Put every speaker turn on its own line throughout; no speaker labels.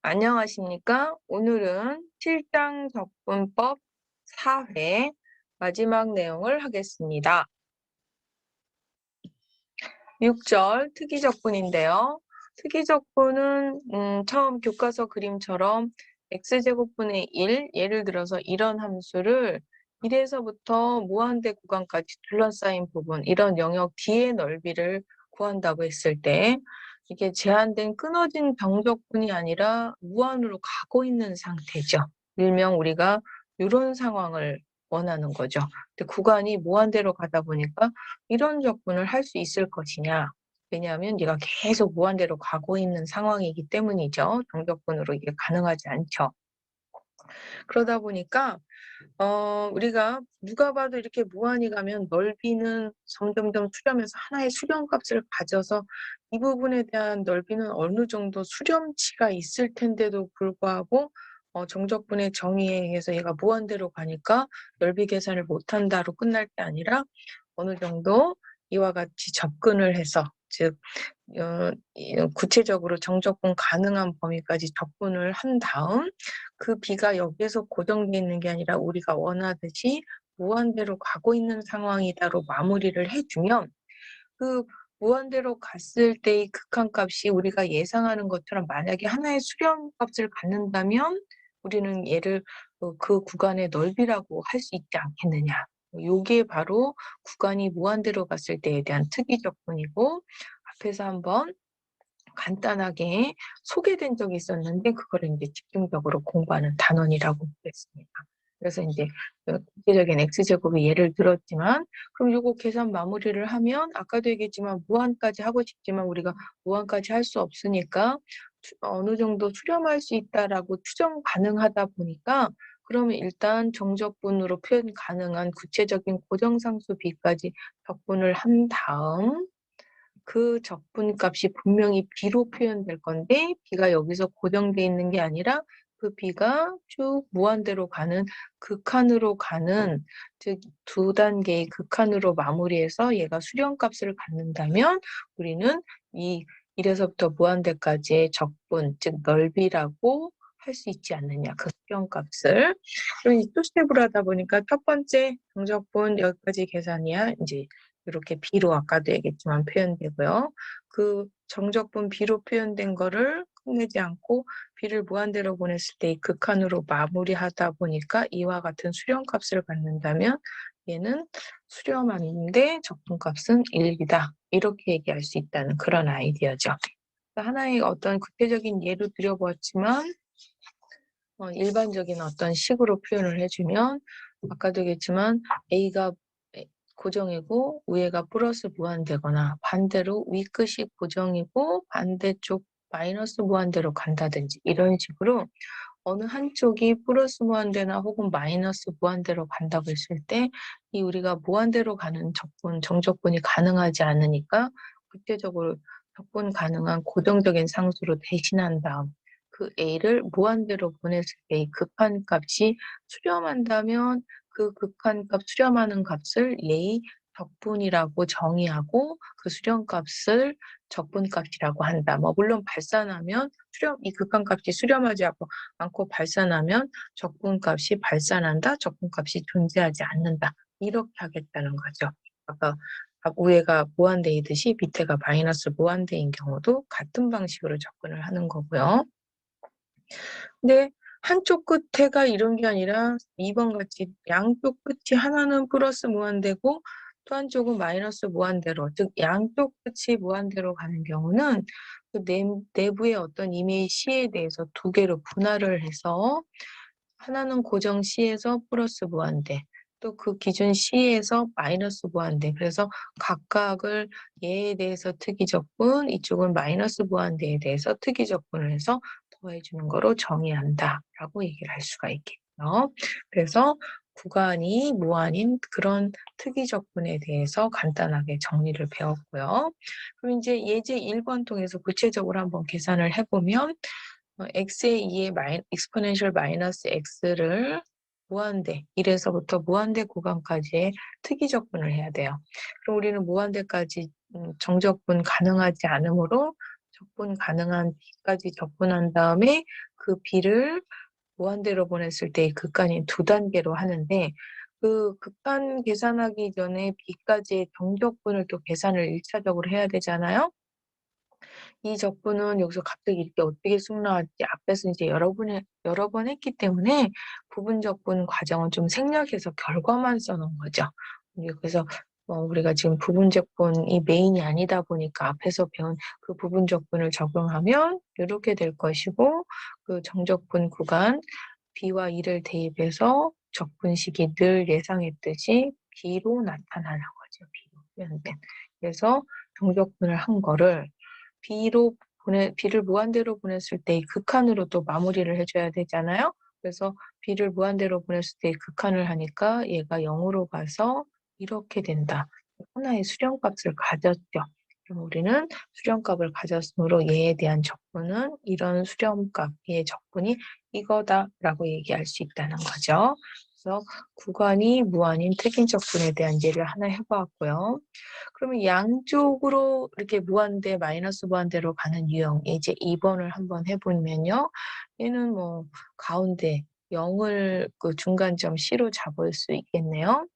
안녕하십니까? 오늘은 실장 접근법 4회 마지막 내용을 하겠습니다. 6절 특이적분인데요. 특이적분은 처음 교과서 그림처럼 x제곱분의 1, 예를 들어서 이런 함수를 1에서부터 무한대 구간까지 둘러싸인 부분, 이런 영역 D의 넓이를 구한다고 했을 때 이게 제한된 끊어진 정적분이 아니라 무한으로 가고 있는 상태죠. 일명 우리가 이런 상황을 원하는 거죠. 근데 구간이 무한대로 가다 보니까 이런 적분을 할 수 있을 것이냐. 왜냐하면 얘가 계속 무한대로 가고 있는 상황이기 때문이죠. 정적분으로 이게 가능하지 않죠. 그러다 보니까 우리가 누가 봐도 이렇게 무한히 가면 넓이는 점점점 수렴해서 하나의 수렴값을 가져서 이 부분에 대한 넓이는 어느 정도 수렴치가 있을 텐데도 불구하고 정적분의 정의에 의해서 얘가 무한대로 가니까 넓이 계산을 못한다로 끝날 게 아니라 어느 정도 이와 같이 접근을 해서 즉 구체적으로 정적분 가능한 범위까지 접근을 한 다음 그 B가 여기에서 고정돼 있는 게 아니라 우리가 원하듯이 무한대로 가고 있는 상황이다로 마무리를 해주면 그 무한대로 갔을 때의 극한값이 우리가 예상하는 것처럼 만약에 하나의 수렴값을 갖는다면 우리는 얘를 그 구간의 넓이라고 할 수 있지 않겠느냐. 요게 바로 구간이 무한대로 갔을 때에 대한 특이적분이고 앞에서 한번 간단하게 소개된 적이 있었는데 그거를 이제 집중적으로 공부하는 단원이라고 보겠습니다. 그래서 이제 구체적인 x제곱의 예를 들었지만 그럼 요거 계산 마무리를 하면 아까도 얘기했지만 무한까지 하고 싶지만 우리가 무한까지 할 수 없으니까 어느 정도 수렴할 수 있다라고 추정 가능하다 보니까 그러면 일단 정적분으로 표현 가능한 구체적인 고정상수 b까지 적분을 한 다음 그 적분값이 분명히 b로 표현될 건데 b가 여기서 고정돼 있는 게 아니라 그 b가 쭉 무한대로 가는 극한으로 가는 즉 두 단계의 극한으로 마무리해서 얘가 수렴값을 갖는다면 우리는 이 1에서부터 무한대까지의 적분 즉 넓이라고 할 수 있지 않느냐 그 수렴값을. 그럼 이 투스텝으로 하다 보니까 첫 번째 정적분 여기까지 계산이야 이제 이렇게 B로 아까도 얘기했지만 표현되고요. 그 정적분 B로 표현된 거를 끝내지 않고 B를 무한대로 보냈을 때 이 극한으로 마무리하다 보니까 이와 같은 수렴값을 갖는다면 얘는 수렴하는데 적분값은 1이다. 이렇게 얘기할 수 있다는 그런 아이디어죠. 하나의 어떤 구체적인 예로 드려보았지만 일반적인 어떤 식으로 표현을 해주면 아까도 얘기했지만 A가 고정이고 위에가 플러스 무한대거나 반대로 윗끝이 고정이고 반대쪽 마이너스 무한대로 간다든지 이런 식으로 어느 한쪽이 플러스 무한대나 혹은 마이너스 무한대로 간다고 했을 때 이 우리가 무한대로 가는 적분, 정적분이 가능하지 않으니까 구체적으로 적분 가능한 고정적인 상수로 대신한 다음 그 A를 무한대로 보냈을 때 이 극한값이 수렴한다면 그 극한값 수렴하는 값을 얘의 적분이라고 정의하고 그 수렴값을 적분값이라고 한다. 물론 발산하면 이 극한값이 수렴하지 않고 발산하면 적분값이 발산한다. 적분값이 존재하지 않는다. 이렇게 하겠다는 거죠. 아까 위에가 무한대이듯이 밑에가 마이너스 무한대인 경우도 같은 방식으로 접근을 하는 거고요. 근데 한쪽 끝에가 이런 게 아니라 2번 같이 양쪽 끝이 하나는 플러스 무한대고 또 한쪽은 마이너스 무한대로 즉 양쪽 끝이 무한대로 가는 경우는 그 내부의 어떤 임의의 C에 대해서 두 개로 분할을 해서 하나는 고정 C에서 플러스 무한대 또 그 기준 C에서 마이너스 무한대 그래서 각각을 얘에 대해서 특이적분 이쪽은 마이너스 무한대에 대해서 특이적분을 해서 더해주는 거로 정의한다라고 얘기를 할 수가 있겠죠. 그래서 구간이 무한인 그런 특이적분에 대해서 간단하게 정리를 배웠고요. 그럼 이제 예제 1번 통해서 구체적으로 한번 계산을 해보면 x의 2의 exponential 마이너스 x를 무한대 1에서부터 무한대 구간까지의 특이적분을 해야 돼요. 그럼 우리는 무한대까지 정적분 가능하지 않으므로 적분 가능한 b까지 적분한 다음에 그 b를 무한대로 보냈을 때 극한인 두 단계로 하는데 그 극한 계산하기 전에 b까지의 정적분을 또 계산을 1차적으로 해야 되잖아요. 이 적분은 여기서 갑자기 이렇게 어떻게 쑥 나왔지 앞에서 이제 여러 번 했기 때문에 부분 적분 과정은 좀 생략해서 결과만 써놓은 거죠. 그래서 우리가 지금 부분 적분이 메인이 아니다 보니까 앞에서 배운 그 부분 적분을 적용하면 이렇게 될 것이고 그 정적분 구간 b와 2를 대입해서 적분식이 늘 예상했듯이 b로 나타나는 거죠. b로 표현된. 그래서 정적분을 한 거를 b를 무한대로 보냈을 때 극한으로 또 마무리를 해줘야 되잖아요. 그래서 b를 무한대로 보냈을 때 극한을 하니까 얘가 0으로 가서 이렇게 된다. 하나의 수렴값을 가졌죠. 그럼 우리는 수렴값을 가졌으므로 얘에 대한 적분은 이런 수렴값, 얘의 적분이 이거다라고 얘기할 수 있다는 거죠. 그래서 구간이 무한인 특인 적분에 대한 예를 하나 해보았고요. 그러면 양쪽으로 이렇게 무한대, 마이너스 무한대로 가는 유형, 이제 2번을 한번 해보면요. 얘는 뭐 가운데 0을 그 중간점 C로 잡을 수 있겠네요.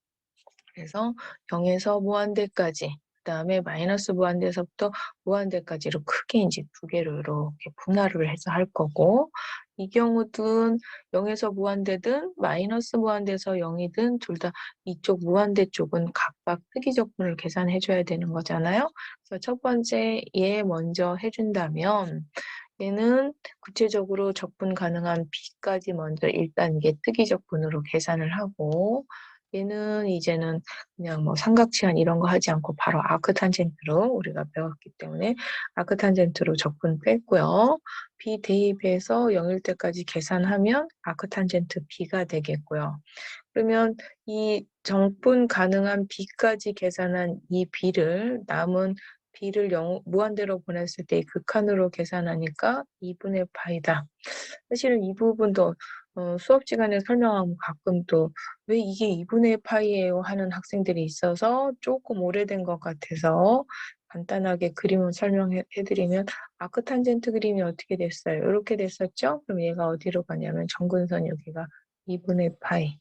그래서 0에서 무한대까지, 그 다음에 마이너스 무한대에서부터 무한대까지로 크게 이제 두 개로 이렇게 분할을 해서 할 거고, 이 경우든 0에서 무한대든 마이너스 무한대에서 0이든 둘 다 이쪽 무한대 쪽은 각각 특이적분을 계산해 줘야 되는 거잖아요. 그래서 첫 번째 얘 먼저 해준다면 얘는 구체적으로 적분 가능한 b까지 먼저 1단계 특이적분으로 계산을 하고 얘는 이제는 그냥 뭐 삼각치환 이런 거 하지 않고 바로 아크탄젠트로 우리가 배웠기 때문에 아크탄젠트로 적분 뺐고요. b 대입해서 0일 때까지 계산하면 아크탄젠트 b가 되겠고요. 그러면 이 정분 가능한 b까지 계산한 이 b를 남은 b를 무한대로 보냈을 때 극한으로 계산하니까 2분의 파이다. 사실은 이 부분도 수업 시간에 설명하면 가끔 또 왜 이게 2분의 파이예요 하는 학생들이 있어서 조금 오래된 것 같아서 간단하게 그림을 설명해드리면 아크탄젠트 그림이 어떻게 됐어요? 이렇게 됐었죠? 그럼 얘가 어디로 가냐면 정근선 여기가 2분의 파이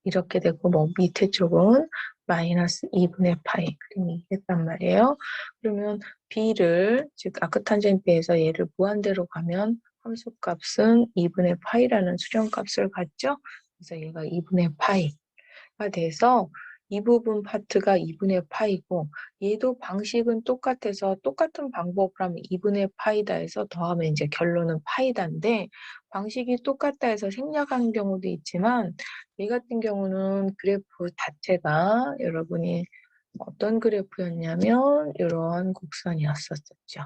이렇게 되고 뭐 밑에 쪽은 마이너스 2분의 파이 그림이 됐단 말이에요. 그러면 b를 즉 아크탄젠트에서 얘를 무한대로 가면 함수값은 2분의 파이라는 수렴값을 갖죠. 그래서 얘가 2분의 파이가 돼서 이 부분 파트가 2분의 파이고 얘도 방식은 똑같아서 똑같은 방법으로 하면 2분의 파이다 해서 더하면 이제 결론은 파이다인데 방식이 똑같다 해서 생략하는 경우도 있지만 이 같은 경우는 그래프 자체가 여러분이 어떤 그래프였냐면 이런 곡선이었었죠.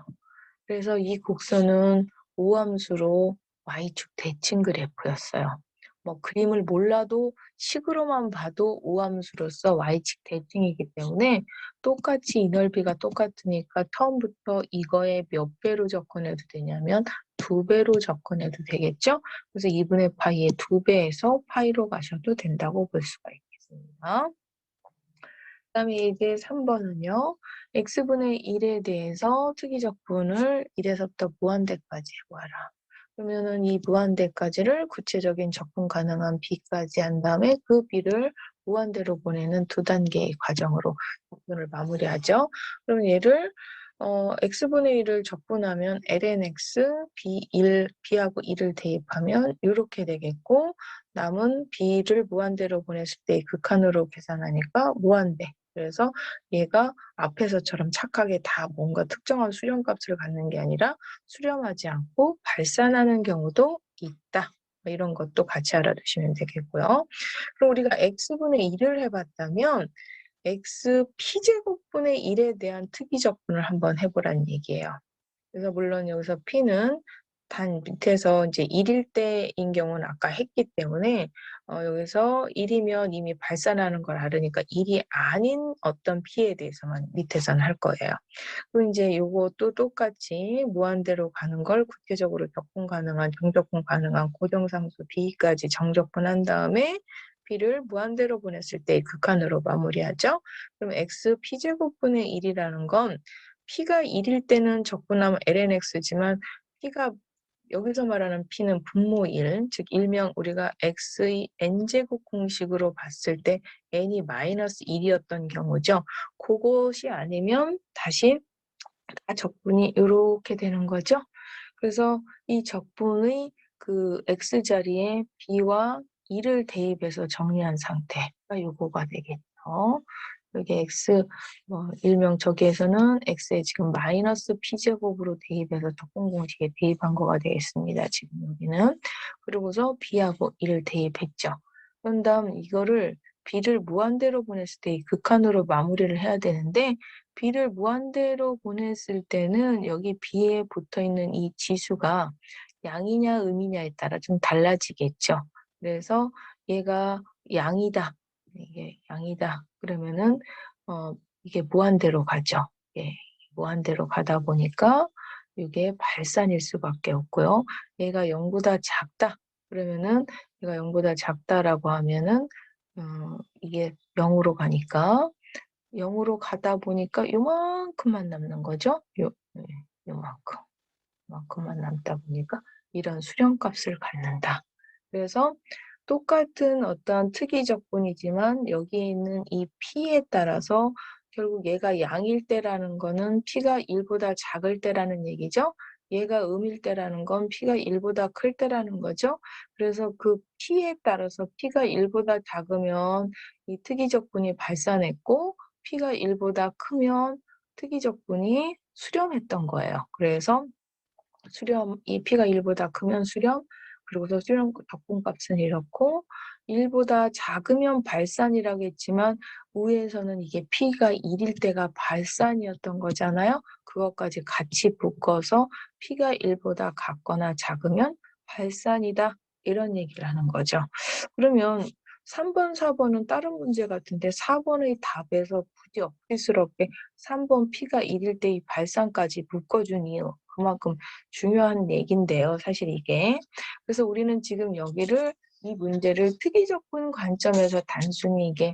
그래서 이 곡선은 오함수로 y축 대칭 그래프였어요. 뭐 그림을 몰라도 식으로만 봐도 오함수로서 y축 대칭이기 때문에 똑같이 이 넓이가 똑같으니까 처음부터 이거에 몇 배로 접근해도 되냐면 2배로 접근해도 되겠죠? 그래서 2분의 파이의 2배에서 파이로 가셔도 된다고 볼 수가 있겠습니다. 그다음에 이제 3번은요. x분의 1에 대해서 특이적분을 1에서부터 무한대까지 해보아라. 그러면은 이 무한대까지를 구체적인 적분 가능한 b까지 한 다음에 그 b를 무한대로 보내는 두 단계의 과정으로 적분을 마무리하죠. 그럼 얘를 x분의 1을 적분하면 lnx b하고 1을 대입하면 이렇게 되겠고 남은 b를 무한대로 보냈을 때 극한으로 계산하니까 무한대. 그래서 얘가 앞에서처럼 착하게 다 뭔가 특정한 수렴값을 갖는 게 아니라 수렴하지 않고 발산하는 경우도 있다. 이런 것도 같이 알아두시면 되겠고요. 그럼 우리가 x분의 1을 해봤다면 x p제곱분의 1에 대한 특이적분을 한번 해보라는 얘기예요. 그래서 물론 여기서 p는 단 밑에서 이제 1일 때인 경우는 아까 했기 때문에 여기서 1이면 이미 발산하는 걸 알으니까 1이 아닌 어떤 p에 대해서만 밑에서는 할 거예요. 그리고 이제 요것도 똑같이 무한대로 가는 걸 구체적으로 적분 가능한, 정적분 가능한 고정상수 b까지 정적분한 다음에 b를 무한대로 보냈을 때 극한으로 마무리하죠. 그럼 x p제곱분의 1이라는 건 P가 1일 때는 적분하면 lnx지만 P가 여기서 말하는 P는 분모 1, 즉 일명 우리가 x의 n제곱 공식으로 봤을 때 n이 -1이었던 경우죠. 그것이 아니면 다시 다 적분이 이렇게 되는 거죠. 그래서 이 적분의 그 x자리에 b와 1을 대입해서 정리한 상태가 요거가 되겠죠. 여기 x, 일명 저기에서는 x에 지금 -p제곱으로 대입해서 적분 공식에 대입한 거가 되겠습니다. 지금 여기는. 그러고서 b하고 1을 대입했죠. 그런 다음 이거를 b를 무한대로 보냈을 때 이 극한으로 마무리를 해야 되는데 b를 무한대로 보냈을 때는 여기 b에 붙어있는 이 지수가 양이냐 음이냐에 따라 좀 달라지겠죠. 그래서 얘가 양이다. 이게 양이다. 그러면은 이게 무한대로 가죠. 예, 무한대로 가다 보니까 이게 발산일 수밖에 없고요. 얘가 0보다 작다. 그러면은 얘가 0보다 작다라고 하면은 이게 0으로 가니까 0으로 가다 보니까 요만큼만 남는 거죠. 네, 요만큼. 요만큼만 남다 보니까 이런 수렴값을 갖는다. 그래서 똑같은 어떤 특이 적분이지만 여기에 있는 이 P에 따라서 결국 얘가 양일 때라는 거는 P가 1보다 작을 때라는 얘기죠. 얘가 음일 때라는 건 P가 1보다 클 때라는 거죠. 그래서 그 P에 따라서 P가 1보다 작으면 이 특이 적분이 발산했고 P가 1보다 크면 특이 적분이 수렴했던 거예요. 그래서 수렴, 이 P가 1보다 크면 수렴, 그리고서 수렴 적분값은 이렇고 1보다 작으면 발산이라고 했지만 위에서는 이게 P가 1일 때가 발산이었던 거잖아요. 그것까지 같이 묶어서 P가 1보다 같거나 작으면 발산이다. 이런 얘기를 하는 거죠. 그러면 3번, 4번은 다른 문제 같은데 4번의 답에서 굳이 억지스럽게 3번 P가 1일 때의 발산까지 묶어준 이유, 그만큼 중요한 얘기인데요. 사실 이게. 그래서 우리는 지금 여기를 이 문제를 특이적분 관점에서 단순히 이게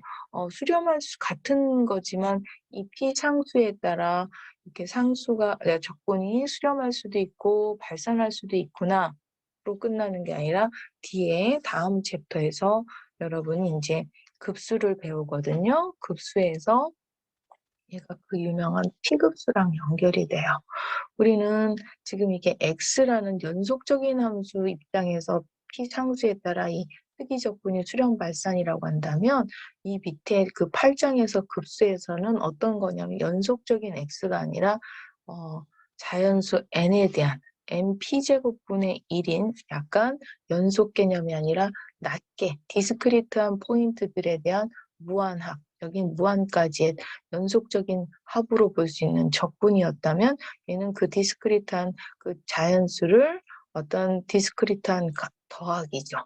수렴할 수 같은 거지만 이 P 상수에 따라 이렇게 상수가 적분이 수렴할 수도 있고 발산할 수도 있구나. 로 끝나는 게 아니라 뒤에 다음 챕터에서 여러분이 이제 급수를 배우거든요. 급수에서 얘가 그 유명한 P급수랑 연결이 돼요. 우리는 지금 이게 x라는 연속적인 함수 입장에서 p 상수에 따라 이 특이적분이 수렴 발산이라고 한다면 이 밑에 그 8장에서 급수에서는 어떤 거냐면 연속적인 x가 아니라 자연수 n에 대한 np제곱분의 1인 약간 연속 개념이 아니라 낮게 디스크리트한 포인트들에 대한 무한합, 여긴 무한까지의 연속적인 합으로 볼 수 있는 적분이었다면 얘는 그 디스크리트한 그 자연수를 어떤 디스크리트한 더하기죠.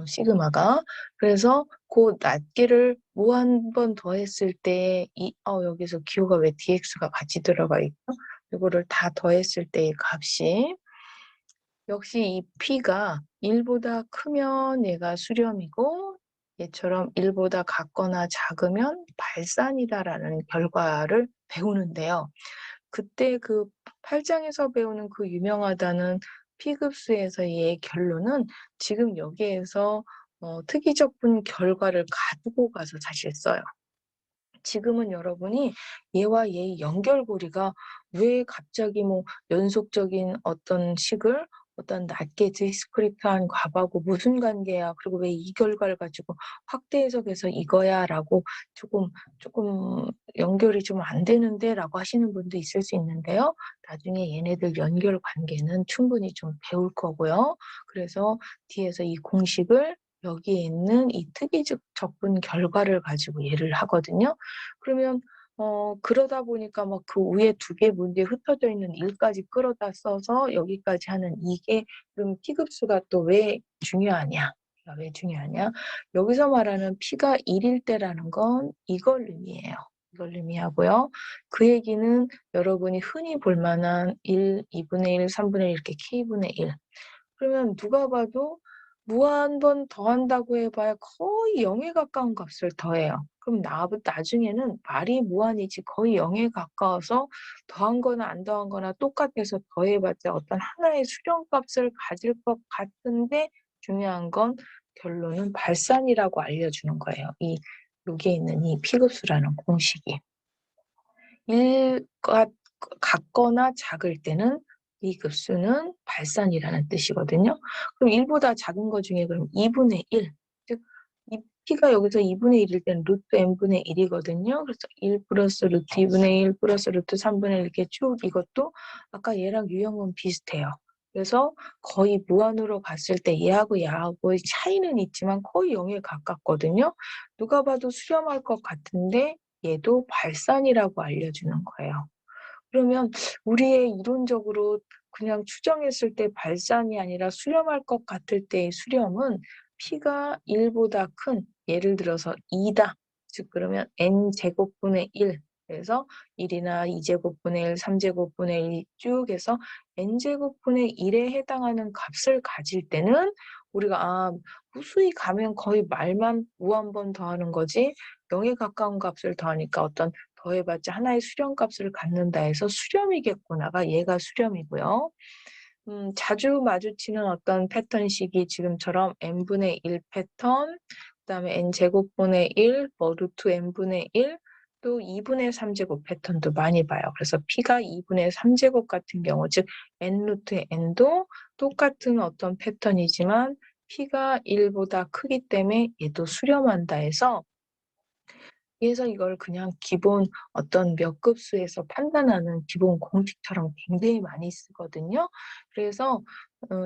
시그마가. 그래서 그 낱개를 한 번 더했을 때 여기서 기호가 왜 dx가 같이 들어가 있죠? 이거를 다 더했을 때의 값이 역시 이 p가 1보다 크면 얘가 수렴이고 얘처럼 1보다 같거나 작으면 발산이다라는 결과를 배우는데요. 그때 그 8장에서 배우는 그 유명하다는 P급수에서의 결론은 지금 여기에서 특이적분 결과를 가지고 가서 사실 써요. 지금은 여러분이 얘와 얘의 연결고리가 왜 갑자기 뭐 연속적인 어떤 식을 어떤 낮게 디스크리트한 값하고 무슨 관계야? 그리고 왜 이 결과를 가지고 확대 해석해서 이거야라고 조금 연결이 좀 안 되는데라고 하시는 분도 있을 수 있는데요. 나중에 얘네들 연결 관계는 충분히 좀 배울 거고요. 그래서 뒤에서 이 공식을 여기에 있는 이 특이적 적분 결과를 가지고 얘를 하거든요. 그러면 그러다 보니까 막 그 위에 2개 문제에 흩어져 있는 1까지 끌어다 써서 여기까지 하는 이게 그럼 P급수가 또 왜 중요하냐? 왜 중요하냐? 여기서 말하는 P가 1일 때라는 건 이걸 의미해요. 이걸 의미하고요. 그 얘기는 여러분이 흔히 볼 만한 1, 2분의 1, 3분의 1 이렇게 K분의 1. 그러면 누가 봐도 무한 번 더한다고 해봐야 거의 0에 가까운 값을 더해요. 그럼 나중에는 말이 무한이지 거의 0에 가까워서 더한 거나 안 더한 거나 똑같아서 더해봤자 어떤 하나의 수렴값을 가질 것 같은데 중요한 건 결론은 발산이라고 알려주는 거예요. 여기에 있는 이 P급수라는 공식이. 1과 같거나 작을 때는 이 급수는 발산이라는 뜻이거든요. 그럼 1보다 작은 거 중에 그럼 2분의 1, 즉 이 P가 여기서 2분의 1일 때는 루트 n분의 1이거든요. 그래서 1 플러스 루트 2분의 1 플러스 루트 3분의 1 이렇게 쭉 이것도 아까 얘랑 유형은 비슷해요. 그래서 거의 무한으로 갔을 때 얘하고의 차이는 있지만 거의 0에 가깝거든요. 누가 봐도 수렴할 것 같은데 얘도 발산이라고 알려주는 거예요. 그러면 우리의 이론적으로 그냥 추정했을 때 발산이 아니라 수렴할 것 같을 때의 수렴은 P가 1보다 큰, 예를 들어서 2다. 즉 그러면 n제곱분의 1. 그래서 1이나 2제곱분의 1, 3제곱분의 1 쭉 해서 n제곱분의 1에 해당하는 값을 가질 때는 우리가 무수히 가면 거의 말만 한 번 더하는 거지 0에 가까운 값을 더하니까 어떤 더해봤자 하나의 수렴값을 갖는다 해서 수렴이겠구나가 얘가 수렴이고요. 자주 마주치는 어떤 패턴식이 지금처럼 n분의 1 패턴, 그다음에 n제곱분의 1, 루트 n분의 1, 또 2분의 3제곱 패턴도 많이 봐요. 그래서 P가 2분의 3제곱 같은 경우, 즉 n 루트 n도 똑같은 어떤 패턴이지만 P가 1보다 크기 때문에 얘도 수렴한다 해서 그래서 이걸 그냥 기본 어떤 몇 급수에서 판단하는 기본 공식처럼 굉장히 많이 쓰거든요. 그래서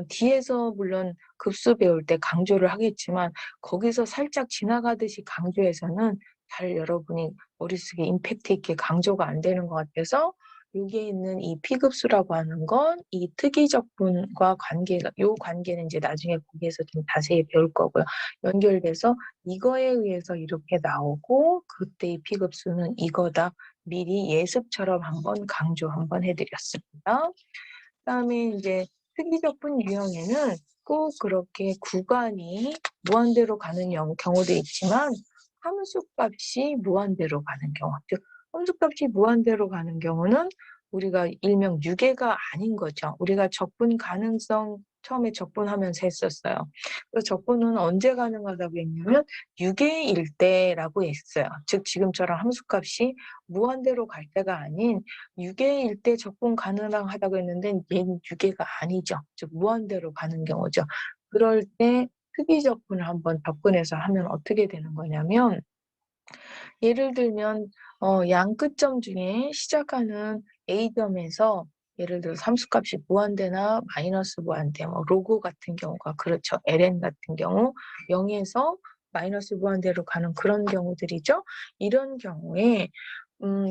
뒤에서 물론 급수 배울 때 강조를 하겠지만 거기서 살짝 지나가듯이 강조해서는 잘 여러분이 머릿속에 임팩트 있게 강조가 안 되는 것 같아서 여기에 있는 이 P급수라고 하는 건 이 특이적분과 관계가 요 관계는 이제 나중에 거기에서 좀 자세히 배울 거고요. 연결돼서 이거에 의해서 이렇게 나오고 그때의 P급수는 이거다. 미리 예습처럼 한번 강조 한번 해드렸습니다. 그다음에 이제 특이적분 유형에는 꼭 그렇게 구간이 무한대로 가는 경우도 있지만 함수값이 무한대로 가는 경우, 즉 함수값이 무한대로 가는 경우는 우리가 일명 유계가 아닌 거죠. 우리가 적분 가능성 처음에 적분하면서 했었어요. 그래서 적분은 언제 가능하다고 했냐면 유계일 때라고 했어요. 즉 지금처럼 함수값이 무한대로 갈 때가 아닌 유계일 때 적분 가능하다고 했는데 얘는 유계가 아니죠. 즉 무한대로 가는 경우죠. 그럴 때 특이적분을 한번 접근해서 하면 어떻게 되는 거냐면 예를 들면 양 끝점 중에 시작하는 A점에서 예를 들어 함수값이 무한대나 마이너스 무한대, 로그 같은 경우가 그렇죠. ln 같은 경우 0에서 마이너스 무한대로 가는 그런 경우들이죠. 이런 경우에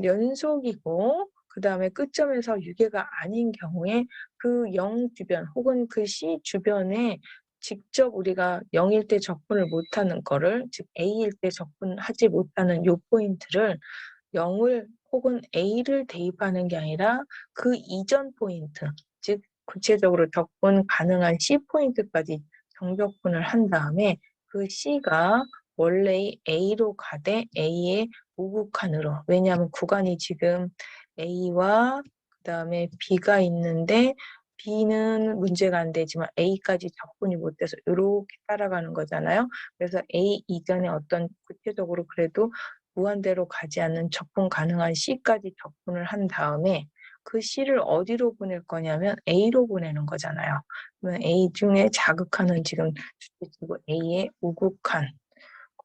연속이고 그다음에 끝점에서 유계가 아닌 경우에 그 0 주변 혹은 그 C 주변에 직접 우리가 0일 때 적분을 못하는 거를 즉 A일 때 적분하지 못하는 요 포인트를 0을 혹은 A를 대입하는 게 아니라 그 이전 포인트 즉 구체적으로 적분 가능한 C 포인트까지 정적분을 한 다음에 그 C가 원래의 A로 가되 A의 우극한으로 왜냐하면 구간이 지금 A와 그다음에 B가 있는데 B는 문제가 안 되지만 A까지 적분이 못 돼서 이렇게 따라가는 거잖아요. 그래서 A 이전에 어떤 구체적으로 그래도 무한대로 가지 않는 적분 가능한 C까지 적분을 한 다음에 그 C를 어디로 보낼 거냐면 A로 보내는 거잖아요. 그러면 A 중에 자극하는 지금 주체지구 A의 우극한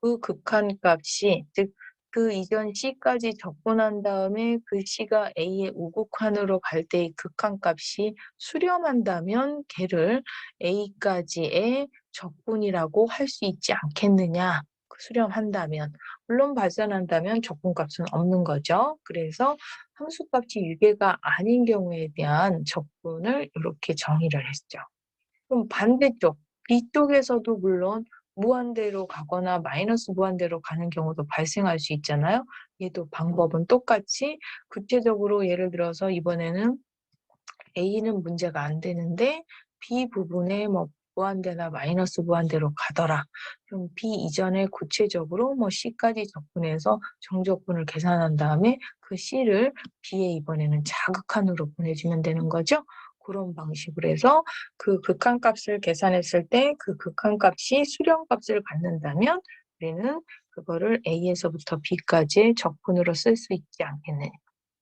그 극한값이 즉 그 이전 C까지 적분한 다음에 그 C가 A의 우극한으로 갈 때의 극한값이 수렴한다면 걔를 A까지의 적분이라고 할 수 있지 않겠느냐. 수렴한다면. 물론 발산한다면 적분값은 없는 거죠. 그래서 함수값이 유계가 아닌 경우에 대한 적분을 이렇게 정의를 했죠. 그럼 반대쪽, B쪽에서도 물론 무한대로 가거나 마이너스 무한대로 가는 경우도 발생할 수 있잖아요. 얘도 방법은 똑같이 구체적으로 예를 들어서 이번에는 A는 문제가 안 되는데 B 부분에 무한대나 마이너스 무한대로 가더라. 그럼 B 이전에 구체적으로 뭐 C까지 접근해서 정적분을 계산한 다음에 그 C를 B에 이번에는 자극한으로 보내주면 되는 거죠. 그런 방식으로 해서 그 극한값을 계산했을 때 그 극한값이 수렴값을 갖는다면 우리는 그거를 A에서부터 B까지의 적분으로 쓸 수 있지 않겠느냐.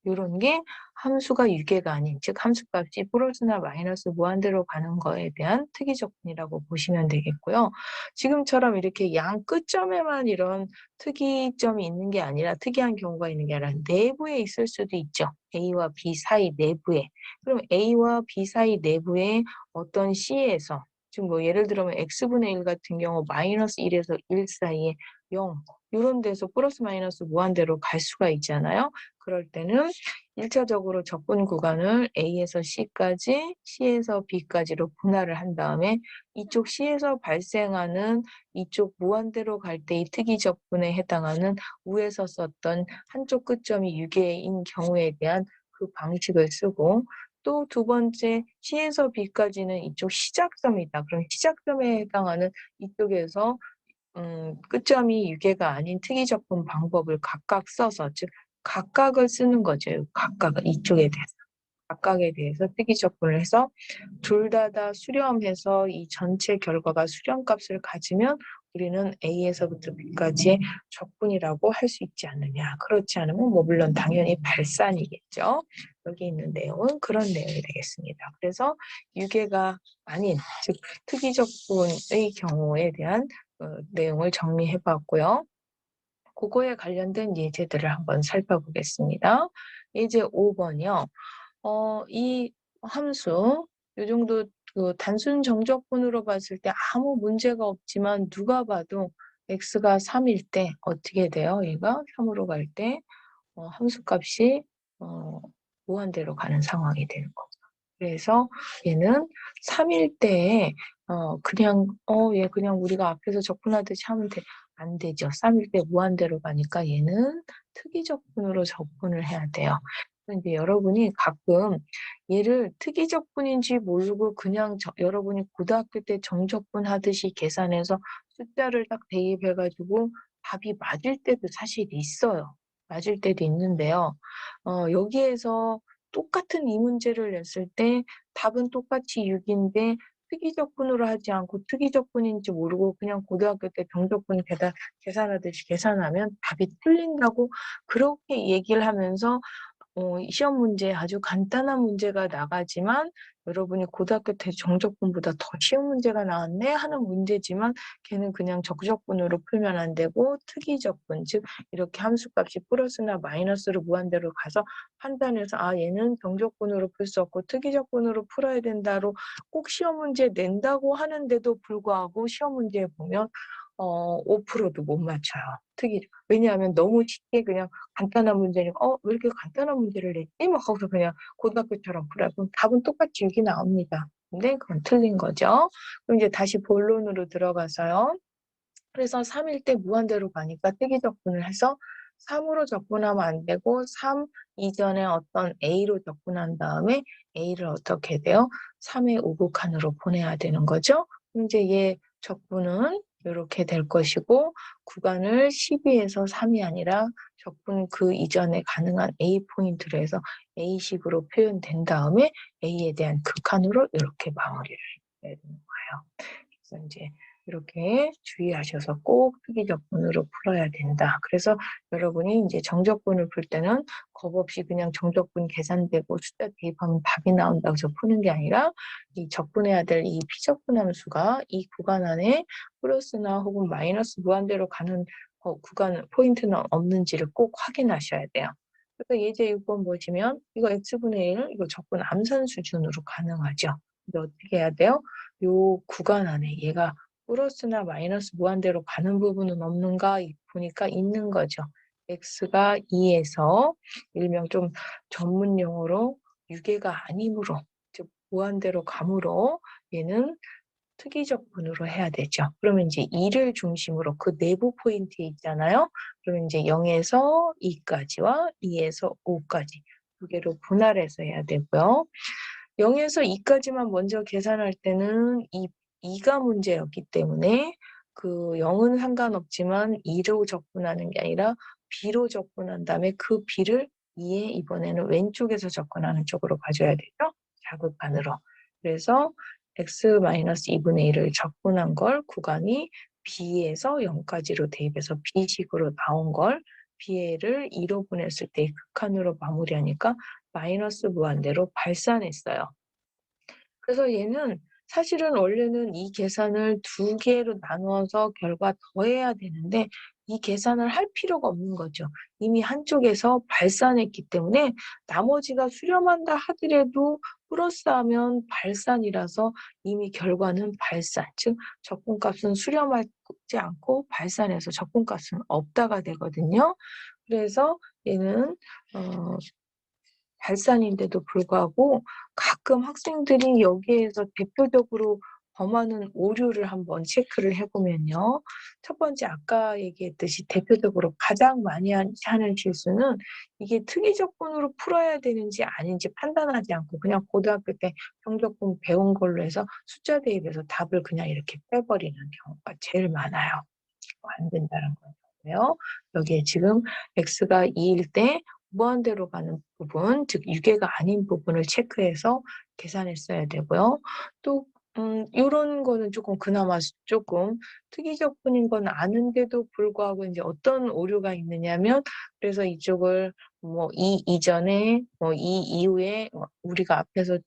이런 게 함수가 유계가 아닌, 즉 함수값이 플러스나 마이너스 무한대로 가는 거에 대한 특이적분이라고 보시면 되겠고요. 지금처럼 이렇게 양 끝점에만 이런 특이점이 있는 게 아니라, 특이한 경우가 있는 게 아니라 내부에 있을 수도 있죠. A와 B 사이 내부에. 그럼 A와 B 사이 내부에 어떤 C에서, 지금 뭐 예를 들면 x분의 1 같은 경우 마이너스 1에서 1 사이에 0, 이런 데서 플러스 마이너스 무한대로 갈 수가 있잖아요. 그럴 때는 1차적으로 적분 구간을 A에서 C까지, C에서 B까지로 분할을 한 다음에 이쪽 C에서 발생하는 이쪽 무한대로 갈 때의 특이 적분에 해당하는 위에서 썼던 한쪽 끝점이 유계인 경우에 대한 그 방식을 쓰고, 또 두 번째 C에서 B까지는 이쪽 시작점이다. 그럼 시작점에 해당하는 이쪽에서 끝점이 유계가 아닌 특이 적분 방법을 각각 써서, 즉 각각을 쓰는 거죠. 각각을 이쪽에 대해서. 각각에 대해서 특이 적분을 해서 둘 다 수렴해서 이 전체 결과가 수렴값을 가지면 우리는 A에서부터 B까지의 적분이라고 할 수 있지 않느냐. 그렇지 않으면 뭐 물론 당연히 발산이겠죠. 여기 있는 내용은 그런 내용이 되겠습니다. 그래서 유계가 아닌, 즉 특이 적분의 경우에 대한 내용을 정리해 봤고요. 그거에 관련된 예제들을 한번 살펴보겠습니다. 예제 5번이요. 이 함수, 요 정도 그 단순 정적분으로 봤을 때 아무 문제가 없지만 누가 봐도 x가 3일 때 어떻게 돼요? 얘가 3으로 갈 때 함수값이 무한대로 가는 상황이 되는 거죠. 그래서 얘는 3일 때에 얘 그냥 우리가 앞에서 적분하듯이 하면 안 되죠. 3일 때 무한대로 가니까 얘는 특이적분으로 적분을 해야 돼요. 근데 여러분이 가끔 얘를 특이적분인지 모르고 그냥 여러분이 고등학교 때 정적분 하듯이 계산해서 숫자를 딱 대입해가지고 답이 맞을 때도 사실 있어요. 맞을 때도 있는데요. 여기에서 똑같은 이 문제를 냈을 때 답은 똑같이 6인데 특이적분으로 하지 않고 특이적분인지 모르고 그냥 고등학교 때 정적분 계산하듯이 계산하면 답이 틀린다고 그렇게 얘기를 하면서 시험 문제 아주 간단한 문제가 나가지만 여러분이 고등학교 때 정적분보다 더 쉬운 문제가 나왔네 하는 문제지만 걔는 그냥 적적분으로 풀면 안 되고 특이적분, 즉 이렇게 함수값이 플러스나 마이너스로 무한대로 가서 판단해서 얘는 정적분으로 풀 수 없고 특이적분으로 풀어야 된다로 꼭 시험 문제 낸다고 하는데도 불구하고 시험 문제에 보면 5%도 못 맞춰요. 왜냐하면 너무 쉽게 그냥 간단한 문제니까 왜 이렇게 간단한 문제를 냈지? 막 거기서 그냥 고등학교처럼 풀어요. 그럼 답은 똑같이 6이 나옵니다. 근데 그건 틀린 거죠. 그럼 이제 다시 본론으로 들어가서요. 그래서 3일 때 무한대로 가니까 특이적분을 해서 3으로 적분하면 안 되고 3 이전에 어떤 A로 적분한 다음에 A를 어떻게 돼요? 3의 우극한으로 보내야 되는 거죠. 이제 얘 적분은 이렇게 될 것이고 구간을 12에서 3이 아니라 적분 그 이전에 가능한 A 포인트로 해서 A식으로 표현된 다음에 A에 대한 극한으로 이렇게 마무리를 해야 되는 거예요. 그래서 이제 이렇게 주의하셔서 꼭 특이적분으로 풀어야 된다. 그래서 여러분이 이제 정적분을 풀 때는 겁 없이 그냥 정적분 계산되고 숫자 대입하면 답이 나온다고 해서 푸는 게 아니라 이 적분해야 될 이 피적분 함수가 이 구간 안에 플러스나 혹은 마이너스 무한대로 가는 구간 포인트는 없는지를 꼭 확인하셔야 돼요. 그래서 예제 6번 보시면 이거 x분의 1 이거 적분 암산 수준으로 가능하죠. 근데 어떻게 해야 돼요? 요 구간 안에 얘가 플러스나 마이너스 무한대로 가는 부분은 없는가 보니까 있는 거죠. x가 2에서 일명 좀 전문 용어로 유계가 아니므로, 즉 무한대로 감으로 얘는 특이적분으로 해야 되죠. 그러면 이제 2를 중심으로 그 내부 포인트에 있잖아요. 그러면 이제 0에서 2까지와 2에서 5까지 두 개로 분할해서 해야 되고요. 0에서 2까지만 먼저 계산할 때는 이 2가 문제였기 때문에 그 0은 상관없지만 2로 접근하는 게 아니라 B로 접근한 다음에 그 B를 2에 이번에는 왼쪽에서 접근하는 쪽으로 가져야 되죠. 자극반으로. 그래서 x-2분의 1을 접근한 걸 구간이 B에서 0까지로 대입해서 B식으로 나온 걸 B를 2로 보냈을 때 극한으로 마무리하니까 마이너스 무한대로 발산했어요. 그래서 얘는 사실은 원래는 이 계산을 두 개로 나누어서 결과 더해야 되는데 이 계산을 할 필요가 없는 거죠. 이미 한쪽에서 발산했기 때문에 나머지가 수렴한다 하더라도 플러스하면 발산이라서 이미 결과는 발산, 즉 적분값은 수렴하지 않고 발산해서 적분값은 없다가 되거든요. 그래서 얘는 발산인데도 불구하고 가끔 학생들이 여기에서 대표적으로 범하는 오류를 한번 체크를 해보면요. 첫 번째 아까 얘기했듯이 대표적으로 가장 많이 하는 실수는 이게 특이적분으로 풀어야 되는지 아닌지 판단하지 않고 그냥 고등학교 때 성적분 배운 걸로 해서 숫자 대입해서 답을 그냥 이렇게 빼버리는 경우가 제일 많아요. 안 된다는 거고요. 여기에 지금 x가 2일 때 무한대로 가는 부분, 즉 유계가 아닌 부분을 체크해서 계산했어야 되고요. 또 요런 거는 조금 그나마 조금 특이적분인 건 아는데도 불구하고 이제 어떤 오류가 있느냐면 그래서 이쪽을 뭐 이 이전에 뭐 이 이후에 우리가 앞에서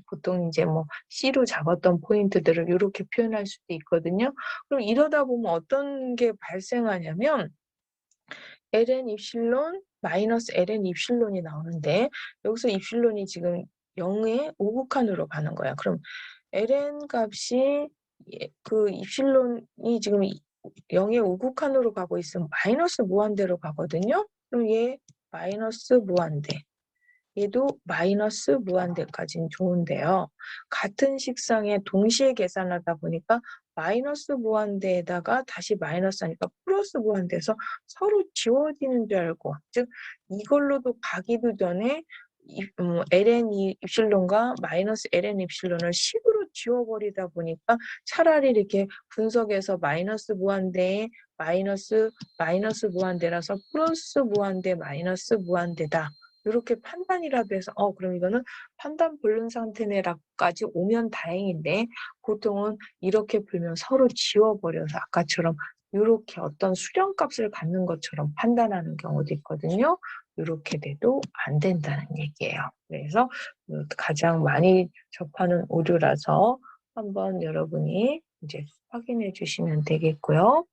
보통 이제 뭐 C로 잡았던 포인트들을 이렇게 표현할 수도 있거든요. 그럼 이러다 보면 어떤 게 발생하냐면 ln 입실론 마이너스 ln 입실론이 나오는데 여기서 입실론이 지금 0의 오극한으로 가는 거야. 그럼 ln 값이 그 입실론이 지금 0의 오극한으로 가고 있으면 마이너스 무한대로 가거든요. 그럼 얘 마이너스 무한대. 얘도 마이너스 무한대까지는 좋은데요. 같은 식상에 동시에 계산하다 보니까 마이너스 무한대에다가 다시 마이너스 하니까 플러스 무한대에서 서로 지워지는 줄 알고, 즉 이걸로도 가기도 전에 ln 입실론과 마이너스 ln 입실론을 식으로 지워버리다 보니까 차라리 이렇게 분석해서 마이너스 무한대에 마이너스 무한대라서 플러스 무한대 마이너스 무한대다. 이렇게 판단이라도 해서 그럼 이거는 판단 불능 상태네라까지 오면 다행인데 보통은 이렇게 풀면 서로 지워버려서 아까처럼 이렇게 어떤 수렴값을 갖는 것처럼 판단하는 경우도 있거든요. 이렇게 돼도 안 된다는 얘기예요. 그래서 가장 많이 접하는 오류라서 한번 여러분이 이제 확인해 주시면 되겠고요.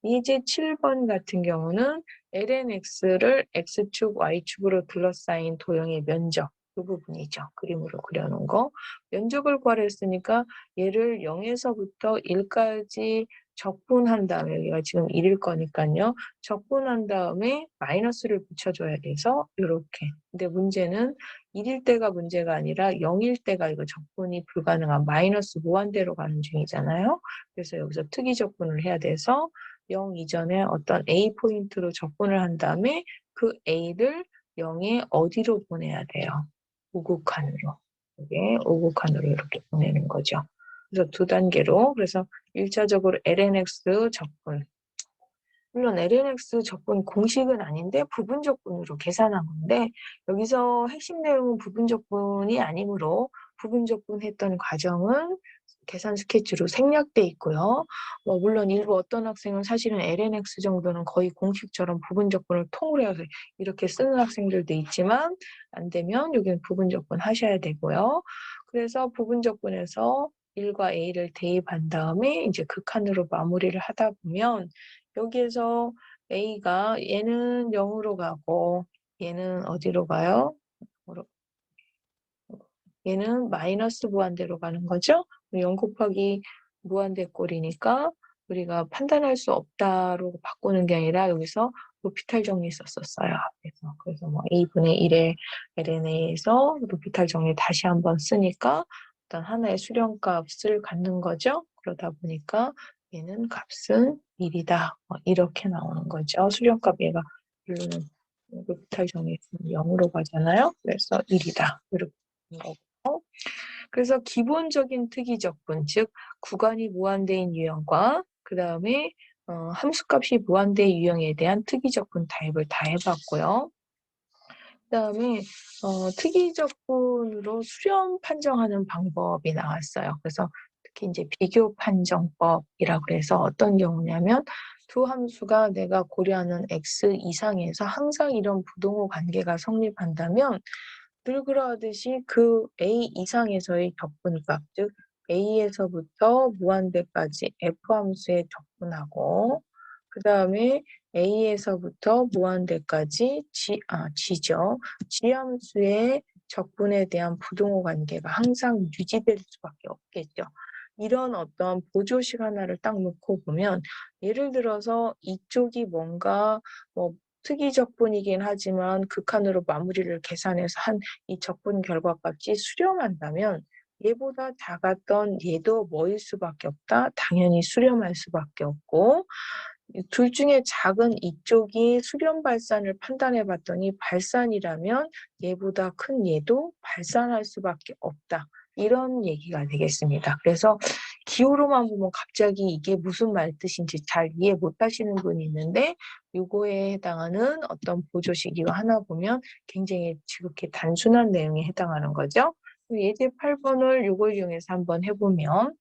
이제 7번 같은 경우는 lnx를 x축, y축으로 둘러싸인 도형의 면적, 그 부분이죠. 그림으로 그려놓은 거. 면적을 구하랬으니까 얘를 0에서부터 1까지 적분한 다음에 여기가 지금 1일 거니까요. 적분한 다음에 마이너스를 붙여줘야 돼서 이렇게. 근데 문제는 1일 때가 문제가 아니라 0일 때가 이거 적분이 불가능한 마이너스 무한대로 가는 중이잖아요. 그래서 여기서 특이 적분을 해야 돼서 0 이전에 어떤 A 포인트로 접근을 한 다음에 그 A를 0에 어디로 보내야 돼요? 오극한으로. 이게 오극한으로 이렇게 보내는 거죠. 그래서 두 단계로. 그래서 1차적으로 lnx 적분. 물론 lnx 적분 공식은 아닌데 부분 적분으로 계산한 건데 여기서 핵심 내용은 부분 적분이 아니므로 부분 적분했던 과정은 계산 스케치로 생략돼 있고요. 물론 일부 어떤 학생은 사실은 lnx 정도는 거의 공식처럼 부분 적분을 통으로 해서 이렇게 쓰는 학생들도 있지만 안 되면 여기는 부분 적분 하셔야 되고요. 그래서 부분 적분에서 1과 a를 대입한 다음에 이제 극한으로 마무리를 하다 보면 여기에서 a가 얘는 0으로 가고 얘는 어디로 가요? 얘는 마이너스 무한대로 가는 거죠. 0 곱하기 무한대 꼴이니까 우리가 판단할 수 없다로 바꾸는 게 아니라 여기서 로피탈 정리 썼었어요. 그래서 뭐 a분의 1의 lnA에서 로피탈 정리 다시 한번 쓰니까 어떤 하나의 수렴값을 갖는 거죠. 그러다 보니까 얘는 값은 1이다. 이렇게 나오는 거죠. 수렴값 얘가 로피탈 정리 0으로 가잖아요. 그래서 1이다. 이렇게 되는 거고. 그래서 기본적인 특이적분, 즉 구간이 무한대인 유형과 그 다음에 함수값이 무한대의 유형에 대한 특이적분 타입을 다 해봤고요. 그 다음에 특이적분으로 수렴 판정하는 방법이 나왔어요. 그래서 특히 이제 비교 판정법이라고 해서 어떤 경우냐면 두 함수가 내가 고려하는 x 이상에서 항상 이런 부동호 관계가 성립한다면 늘 그러하듯이 그 a 이상에서의 적분값, 즉 a에서부터 무한대까지 f 함수에 적분하고 그 다음에 a에서부터 무한대까지 g죠. g함수의 적분에 대한 부동호 관계가 항상 유지될 수밖에 없겠죠. 이런 어떤 보조식 하나를 딱 놓고 보면 예를 들어서 이쪽이 뭔가 뭐 특이적분이긴 하지만 극한으로 마무리를 계산해서 한 이 적분 결과값이 수렴한다면 얘보다 작았던 얘도 뭐일 수밖에 없다? 당연히 수렴할 수밖에 없고 둘 중에 작은 이쪽이 수렴 발산을 판단해 봤더니 발산이라면 얘보다 큰 얘도 발산할 수밖에 없다. 이런 얘기가 되겠습니다. 그래서 기호로만 보면 갑자기 이게 무슨 말 뜻인지 잘 이해 못 하시는 분이 있는데 요거에 해당하는 어떤 보조식 이거 하나 보면 굉장히 지극히 단순한 내용에 해당하는 거죠. 예제 8번을 요걸 이용해서 한번 해보면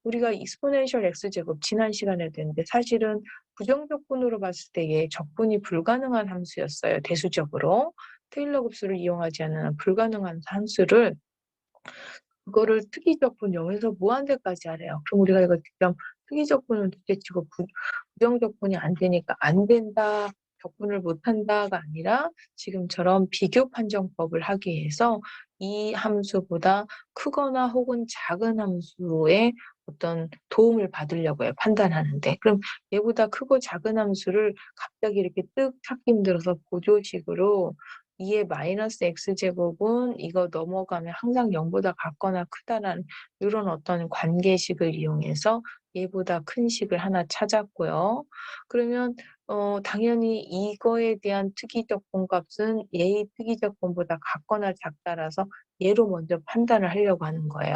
우리가 익스포넨셜 x제곱 지난 시간에도 했는데 사실은 부정적분으로 봤을 때의 적분이 불가능한 함수였어요. 대수적으로. 테일러 급수를 이용하지 않는 불가능한 함수를 그거를 특이적분 0에서 무한대까지 하래요. 그럼 우리가 이거 직접 특이적분은 둘째치고 부정적분이 안 되니까 안 된다, 적분을 못한다가 아니라 지금처럼 비교 판정법을 하기 위해서 이 함수보다 크거나 혹은 작은 함수의 어떤 도움을 받으려고 해요. 판단하는데. 그럼 얘보다 크고 작은 함수를 갑자기 이렇게 뜩 찾기 힘들어서 보조식으로 2의 마이너스 x제곱은 이거 넘어가면 항상 0보다 같거나 크다라는 이런 어떤 관계식을 이용해서 얘보다 큰 식을 하나 찾았고요. 그러면 당연히 이거에 대한 특이적분값은 얘의 특이적분보다 같거나 작다라서 얘로 먼저 판단을 하려고 하는 거예요.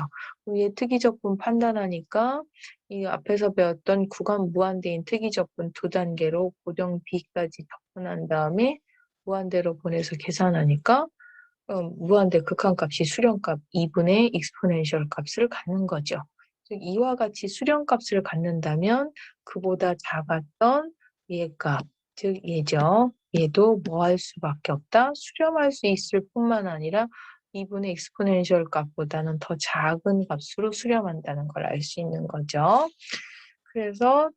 얘 특이적분 판단하니까 이 앞에서 배웠던 구간 무한대인 특이적분 두 단계로 고정 b까지 적분한 다음에 무한대로 보내서 계산하니까 무한대 극한값이 수렴값 2분의 익스포넨셜 값을 갖는 거죠. 즉 이와 같이 수렴값을 갖는다면 그보다 작았던 얘값, 즉 얘죠. 얘도 뭐 할 수밖에 없다. 수렴할 수 있을 뿐만 아니라 2분의 익스포넨셜 값보다는 더 작은 값으로 수렴한다는 걸 알 수 있는 거죠. 그래서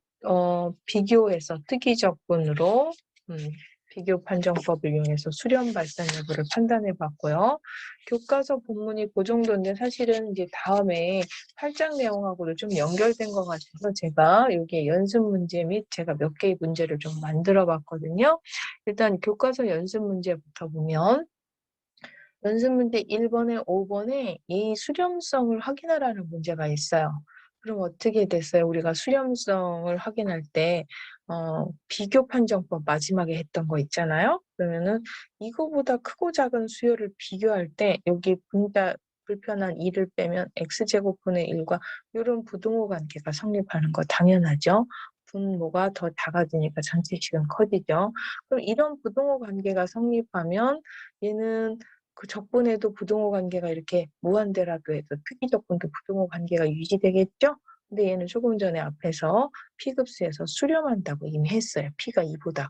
비교해서 특이적분으로 비교 판정법을 이용해서 수렴 발산 여부를 판단해 봤고요. 교과서 본문이 그 정도인데 사실은 이제 다음에 8장 내용하고도 좀 연결된 것 같아서 제가 여기에 연습 문제 및 제가 몇 개의 문제를 좀 만들어 봤거든요. 일단 교과서 연습 문제부터 보면 연습 문제 1번에 5번에 이 수렴성을 확인하라는 문제가 있어요. 그럼 어떻게 됐어요? 우리가 수렴성을 확인할 때 비교 판정법 마지막에 했던 거 있잖아요. 그러면은 이거보다 크고 작은 수열을 비교할 때 여기 분자 불편한 2를 빼면 x제곱분의 1과 이런 부등호 관계가 성립하는 거 당연하죠. 분모가 더 작아지니까 전체식은 커지죠. 그럼 이런 부등호 관계가 성립하면 얘는 그 적분에도 부등호 관계가 이렇게 무한대라도 해도 특이적분도 부등호 관계가 유지되겠죠? 근데 얘는 조금 전에 앞에서 P급수에서 수렴한다고 이미 했어요. P가 1보다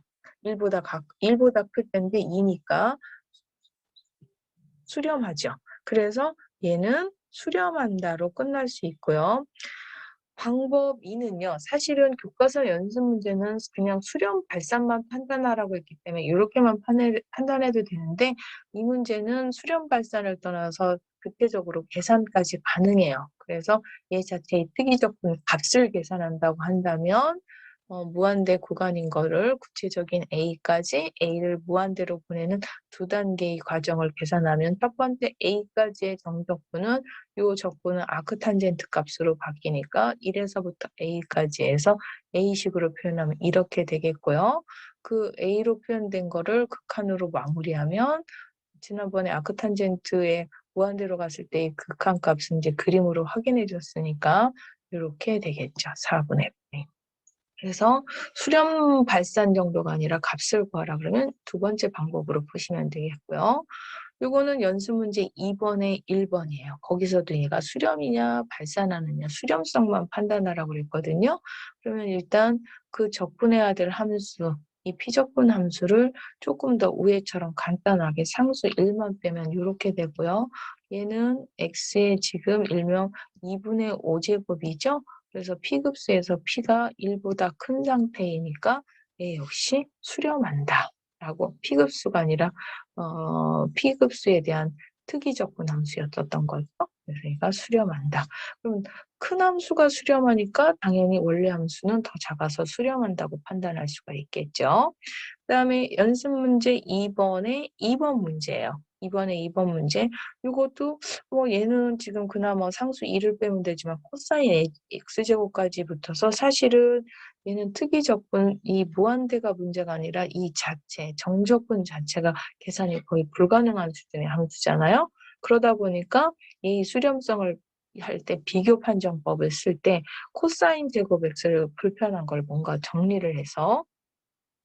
클 텐데 2니까 수렴하죠. 그래서 얘는 수렴한다로 끝날 수 있고요. 방법 2는요. 사실은 교과서 연습 문제는 그냥 수렴 발산만 판단하라고 했기 때문에 이렇게만 판단해도 되는데 이 문제는 수렴 발산을 떠나서 구체적으로 계산까지 가능해요. 그래서 얘 자체의 특이적분 값을 계산한다고 한다면 무한대 구간인 거를 구체적인 A까지 A를 무한대로 보내는 두 단계의 과정을 계산하면 첫 번째 A까지의 정적분은 이 적분은 아크탄젠트 값으로 바뀌니까 1에서부터 A까지 해서 A식으로 표현하면 이렇게 되겠고요. 그 A로 표현된 거를 극한으로 마무리하면 지난번에 아크탄젠트의 무한대로 갔을 때 극한값은 이제 그림으로 확인해 줬으니까 이렇게 되겠죠. 4분의 100. 그래서 수렴 발산 정도가 아니라 값을 구하라 그러면 두 번째 방법으로 보시면 되겠고요. 요거는 연습 문제 2번에 1번이에요. 거기서도 얘가 수렴이냐 발산하느냐 수렴성만 판단하라고 그랬거든요. 그러면 일단 그 적분해야 될 함수, 이 피적분 함수를 조금 더 위에처럼 간단하게 상수 1만 빼면 이렇게 되고요. 얘는 x의 지금 일명 2분의 5제곱이죠. 그래서 P급수에서 P가 1보다 큰 상태이니까 얘 역시 수렴한다. 라고 P급수가 아니라 P급수에 대한 특이적분 함수였었던 거죠. 그래서 얘가 수렴한다. 그럼 큰 함수가 수렴하니까 당연히 원래 함수는 더 작아서 수렴한다고 판단할 수가 있겠죠. 그다음에 연습 문제 2번의 2번 문제예요. 2번 문제. 이것도 뭐 얘는 지금 그나마 상수 2를 빼면 되지만 코사인 x제곱까지 붙어서 사실은 얘는 특이적분 이 무한대가 문제가 아니라 이 자체 정적분 자체가 계산이 거의 불가능한 수준의 함수잖아요. 그러다 보니까 이 수렴성을 할 때 비교 판정법을 쓸 때 코사인 제곱 x를 불편한 걸 뭔가 정리를 해서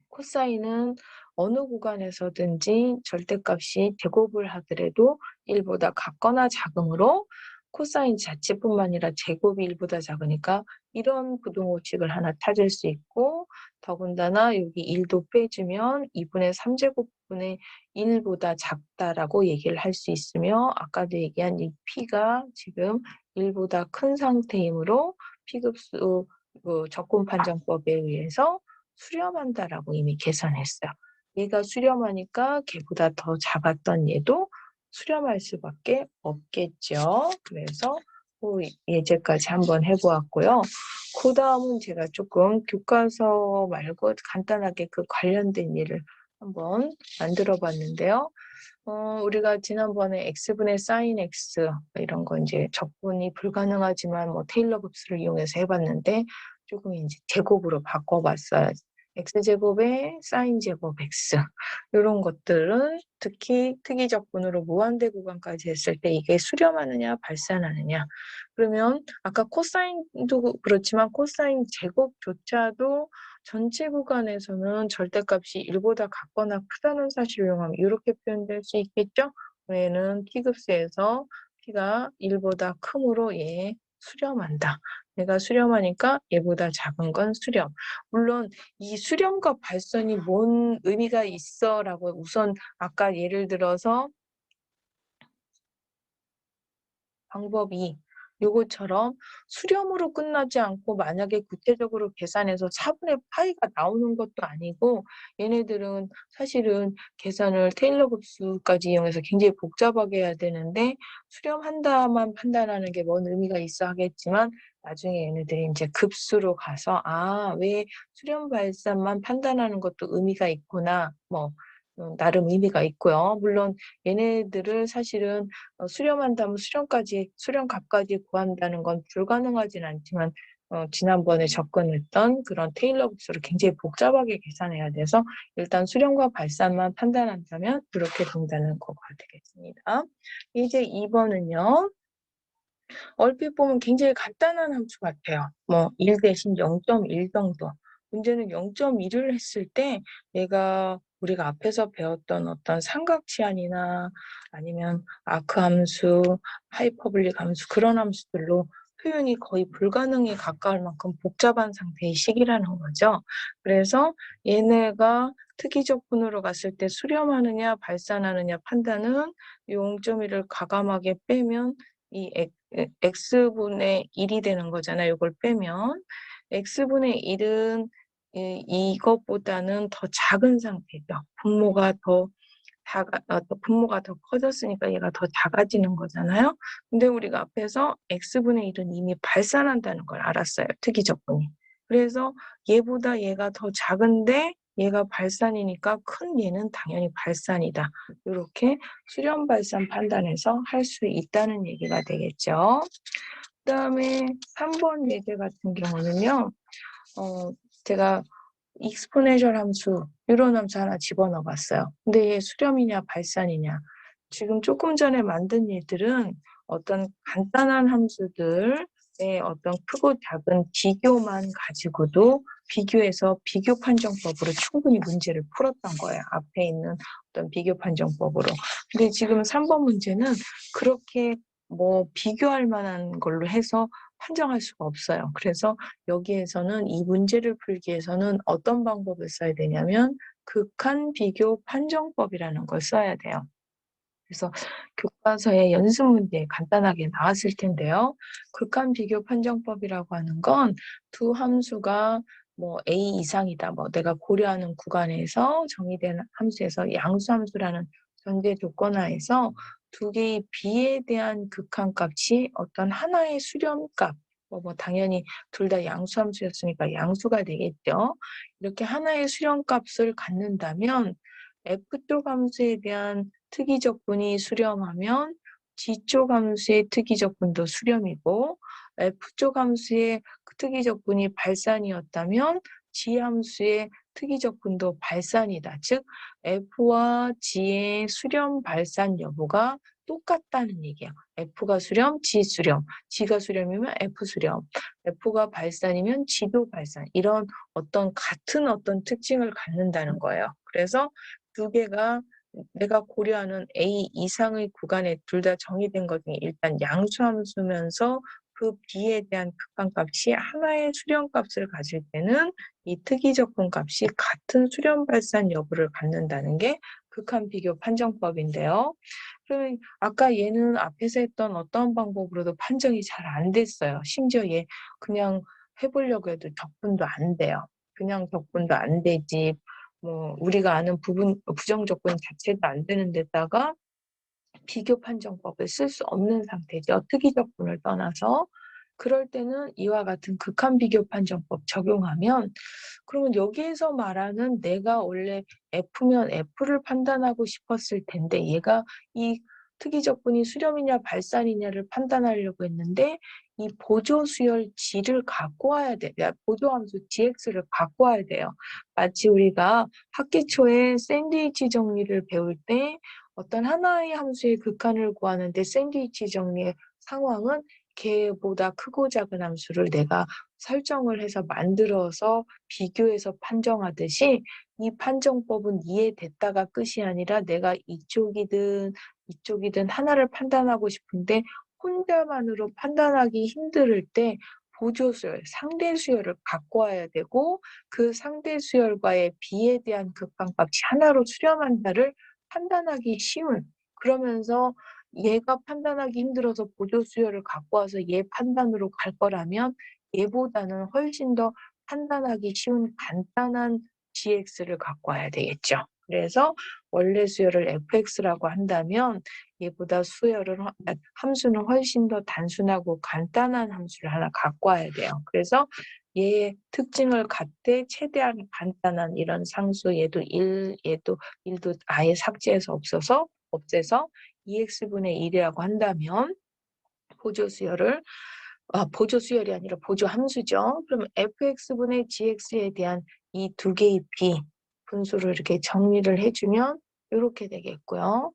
코사인은 어느 구간에서든지 절대값이 제곱을 하더라도 1보다 같거나 작으므로 코사인 자체뿐만 아니라 제곱이 1보다 작으니까 이런 부등호식을 하나 찾을 수 있고 더군다나 여기 1도 빼주면 2분의 3제곱분의 1보다 작다라고 얘기를 할 수 있으며 아까도 얘기한 이 P가 지금 1보다 큰 상태이므로 P급수 적분 판정법에 의해서 수렴한다라고 이미 계산했어요. 얘가 수렴하니까 걔보다 더 작았던 얘도 수렴할 수밖에 없겠죠. 그래서 예제까지 한번 해보았고요. 그 다음은 제가 조금 교과서 말고 간단하게 그 관련된 예를 한번 만들어 봤는데요. 우리가 지난번에 x분의 sin x 이런 거 이제 적분이 불가능하지만 뭐 테일러 급수를 이용해서 해봤는데 조금 이제 제곱으로 바꿔봤어요. x제곱에 sin제곱 x 이런 것들은 특히 특이적분으로 무한대 구간까지 했을 때 이게 수렴하느냐 발산하느냐 그러면 아까 코사인도 그렇지만 코사인 제곱조차도 전체 구간에서는 절대값이 1보다 같거나 크다는 사실을 이용하면 이렇게 표현될 수 있겠죠? 얘는 T급수에서 T가 1보다 크므로 얘 수렴한다. 얘가 수렴하니까 얘보다 작은 건 수렴. 물론 이 수렴과 발선이 뭔 의미가 있어라고 우선 아까 예를 들어서 방법이 요것처럼 수렴으로 끝나지 않고 만약에 구체적으로 계산해서 4분의 파이가 나오는 것도 아니고 얘네들은 사실은 계산을 테일러 급수까지 이용해서 굉장히 복잡하게 해야 되는데 수렴한다만 판단하는 게 뭔 의미가 있어 하겠지만 나중에 얘네들이 이제 급수로 가서 왜 수렴 발산만 판단하는 것도 의미가 있구나 뭐 나름 의미가 있고요. 물론 얘네들을 사실은 수렴한다면 수렴값까지 구한다는 건 불가능하진 않지만 지난번에 접근했던 그런 테일러 급수를 굉장히 복잡하게 계산해야 돼서 일단 수렴과 발산만 판단한다면 그렇게 된다는 거가 되겠습니다. 이제 2번은요. 얼핏 보면 굉장히 간단한 함수 같아요. 뭐 1 대신 0.1 정도. 문제는 0.1을 했을 때 얘가 우리가 앞에서 배웠던 어떤 삼각치안이나 아니면 아크 함수, 하이퍼블릭 함수 그런 함수들로 표현이 거의 불가능에 가까울 만큼 복잡한 상태의 식이라는 거죠. 그래서 얘네가 특이적분으로 갔을 때 수렴하느냐 발산하느냐 판단은 0.1을 과감하게 빼면 이 x분의 1이 되는 거잖아요. 이걸 빼면 x분의 1은 이것보다는 더 작은 상태죠. 분모가 더 커졌으니까 얘가 더 작아지는 거잖아요. 근데 우리가 앞에서 x분의 1은 이미 발산한다는 걸 알았어요. 특이적분이. 그래서 얘보다 얘가 더 작은데 얘가 발산이니까 큰 얘는 당연히 발산이다. 이렇게 수렴 발산 판단해서 할 수 있다는 얘기가 되겠죠. 그다음에 3번 예제 같은 경우는요. 제가 익스포네셜 함수 이런 함수 하나 집어넣어 봤어요. 근데 얘 수렴이냐 발산이냐 지금 조금 전에 만든 일들은 어떤 간단한 함수들의 어떤 크고 작은 비교만 가지고도 비교해서 비교 판정법으로 충분히 문제를 풀었던 거예요. 앞에 있는 어떤 비교 판정법으로. 근데 지금 3번 문제는 그렇게 뭐 비교할 만한 걸로 해서 판정할 수가 없어요. 그래서 여기에서는 이 문제를 풀기 위해서는 어떤 방법을 써야 되냐면 극한 비교 판정법이라는 걸 써야 돼요. 그래서 교과서에 연습 문제 간단하게 나왔을 텐데요. 극한 비교 판정법이라고 하는 건 두 함수가 뭐 A 이상이다. 뭐 내가 고려하는 구간에서 정의된 함수에서 양수함수라는 전제 조건 하에서 두 개의 B에 대한 극한값이 어떤 하나의 수렴값, 뭐 당연히 둘 다 양수함수였으니까 양수가 되겠죠. 이렇게 하나의 수렴값을 갖는다면 F쪽 함수에 대한 특이적분이 수렴하면 G쪽 함수의 특이적분도 수렴이고 F쪽 함수의 특이적분이 발산이었다면 G 함수의 특이적분도 발산이다. 즉 F와 G의 수렴 발산 여부가 똑같다는 얘기야. F가 수렴, G 수렴, G가 수렴이면 F 수렴, F가 발산이면 G도 발산. 이런 어떤 같은 어떤 특징을 갖는다는 거예요. 그래서 두 개가 내가 고려하는 A 이상의 구간에 둘 다 정의된 것 중에 일단 양수함수면서 그 B에 대한 극한값이 하나의 수렴값을 가질 때는 이 특이적분값이 같은 수렴 발산 여부를 갖는다는 게 극한 비교 판정법인데요. 그러면 아까 얘는 앞에서 했던 어떤 방법으로도 판정이 잘 안 됐어요. 심지어 얘 그냥 해보려고 해도 적분도 안 돼요. 그냥 적분도 안 되지. 뭐 우리가 아는 부정적분 자체도 안 되는 데다가 비교 판정법을 쓸 수 없는 상태죠. 특이적분을 떠나서. 그럴 때는 이와 같은 극한 비교 판정법 적용하면 그러면 여기에서 말하는 내가 원래 F면 F를 판단하고 싶었을 텐데 얘가 이 특이적분이 수렴이냐 발산이냐를 판단하려고 했는데 이 보조수열 G를 갖고 와야 돼. 보조함수 GX를 갖고 와야 돼요. 마치 우리가 학기 초에 샌드위치 정리를 배울 때 어떤 하나의 함수의 극한을 구하는데 샌드위치 정리의 상황은 걔보다 크고 작은 함수를 내가 설정을 해서 만들어서 비교해서 판정하듯이 이 판정법은 이해됐다가 끝이 아니라 내가 이쪽이든 하나를 판단하고 싶은데 혼자만으로 판단하기 힘들 때 보조수열, 상대수열을 갖고 와야 되고 그 상대수열과의 비에 대한 극한값이 하나로 수렴한다를 판단하기 쉬운 그러면서 얘가 판단하기 힘들어서 보조수열을 갖고 와서 얘 판단으로 갈 거라면 얘보다는 훨씬 더 판단하기 쉬운 간단한 GX를 갖고 와야 되겠죠. 그래서 원래 수열을 fx라고 한다면 얘보다 함수는 훨씬 더 단순하고 간단한 함수를 하나 갖고 와야 돼요. 그래서 얘의 특징을 갖되 최대한 간단한 이런 상수 얘도 1도 아예 삭제해서 없애서 2x분의 1이라고 한다면 보조 수열이 아니라 보조 함수죠. 그러면 fx분의 gx에 대한 이 두 개의 b 분수를 이렇게 정리를 해주면 이렇게 되겠고요.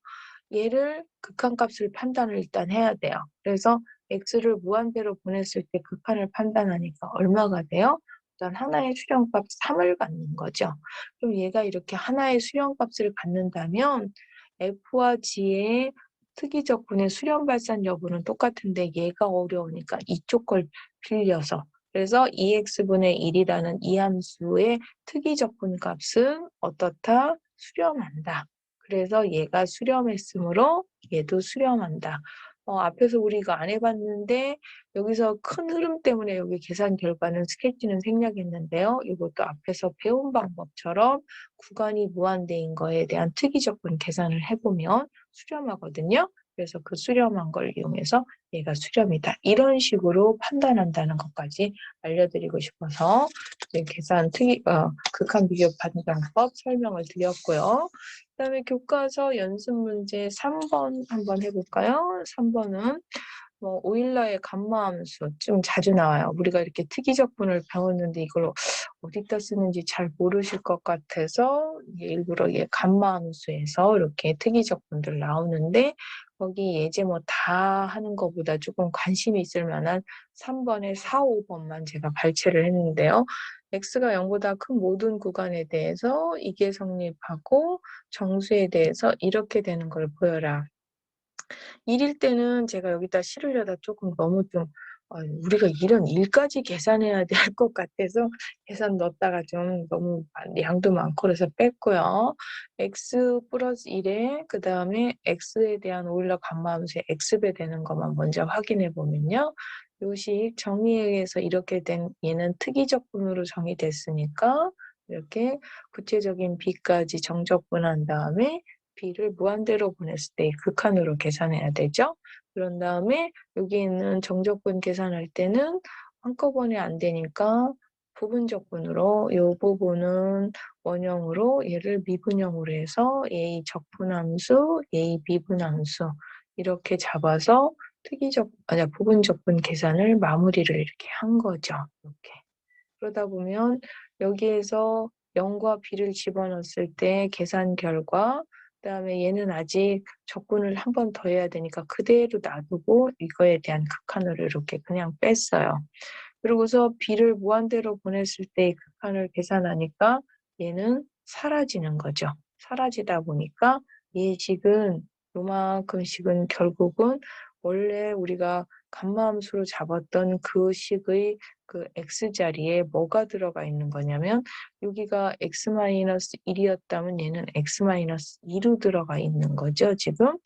얘를 극한값을 판단을 일단 해야 돼요. 그래서 x를 무한대로 보냈을 때 극한을 판단하니까 얼마가 돼요? 일단 하나의 수렴값 3을 갖는 거죠. 그럼 얘가 이렇게 하나의 수렴값을 갖는다면 f와 g의 특이적분의 수렴 발산 여부는 똑같은데 얘가 어려우니까 이쪽 걸 빌려서 그래서 2x분의 1이라는 이 함수의 특이적분 값은 어떻다? 수렴한다. 그래서 얘가 수렴했으므로 얘도 수렴한다. 앞에서 우리가 안 해봤는데 여기서 큰 흐름 때문에 여기 계산 결과는 스케치는 생략했는데요. 이것도 앞에서 배운 방법처럼 구간이 무한대인 거에 대한 특이적분 계산을 해보면 수렴하거든요. 그래서 그 수렴한 걸 이용해서 얘가 수렴이다. 이런 식으로 판단한다는 것까지 알려드리고 싶어서 극한 비교 판단법 설명을 드렸고요. 그다음에 교과서 연습 문제 3번 한번 해볼까요? 3번은 오일러의 감마함수 좀 자주 나와요. 우리가 이렇게 특이적분을 배웠는데 이걸 어디다 쓰는지 잘 모르실 것 같아서 일부러 감마 함수에서 이렇게 특이적분들 나오는데 거기 예제 뭐 다 하는 것보다 조금 관심이 있을 만한 3번에 4, 5번만 제가 발췌를 했는데요. x가 0보다 큰 모든 구간에 대해서 이게 성립하고 정수에 대해서 이렇게 되는 걸 보여라. 1일 때는 제가 여기다 실으려다 조금 너무 좀 우리가 이런 일까지 계산해야 될 것 같아서 계산 넣었다가 좀 너무 양도 많고 그래서 뺐고요. x 플러스 1에 그 다음에 x에 대한 오일러 감마함수의 x배 되는 것만 먼저 확인해 보면요. 요식 정의에 의해서 이렇게 된 얘는 특이적분으로 정의됐으니까 이렇게 구체적인 b까지 정적분한 다음에 b를 무한대로 보냈을 때 극한으로 계산해야 되죠. 그런 다음에 여기 있는 정적분 계산할 때는 한꺼번에 안 되니까 부분적분으로 이 부분은 원형으로 얘를 미분형으로 해서 A 적분함수, A 미분함수 이렇게 잡아서 부분적분 계산을 마무리를 이렇게 한 거죠. 이렇게. 그러다 보면 여기에서 0과 b를 집어넣었을 때 계산 결과 그다음에 얘는 아직 적분을 한 번 더 해야 되니까 그대로 놔두고 이거에 대한 극한으로 이렇게 그냥 뺐어요. 그리고서 b를 무한대로 보냈을 때의 극한을 계산하니까 얘는 사라지는 거죠. 사라지다 보니까 이 식은 요만큼씩은 결국은 원래 우리가 감마함수로 잡았던 그 식의 그 x자리에 뭐가 들어가 있는 거냐면 여기가 x-1이었다면 얘는 x-2로 들어가 있는 거죠, 지금.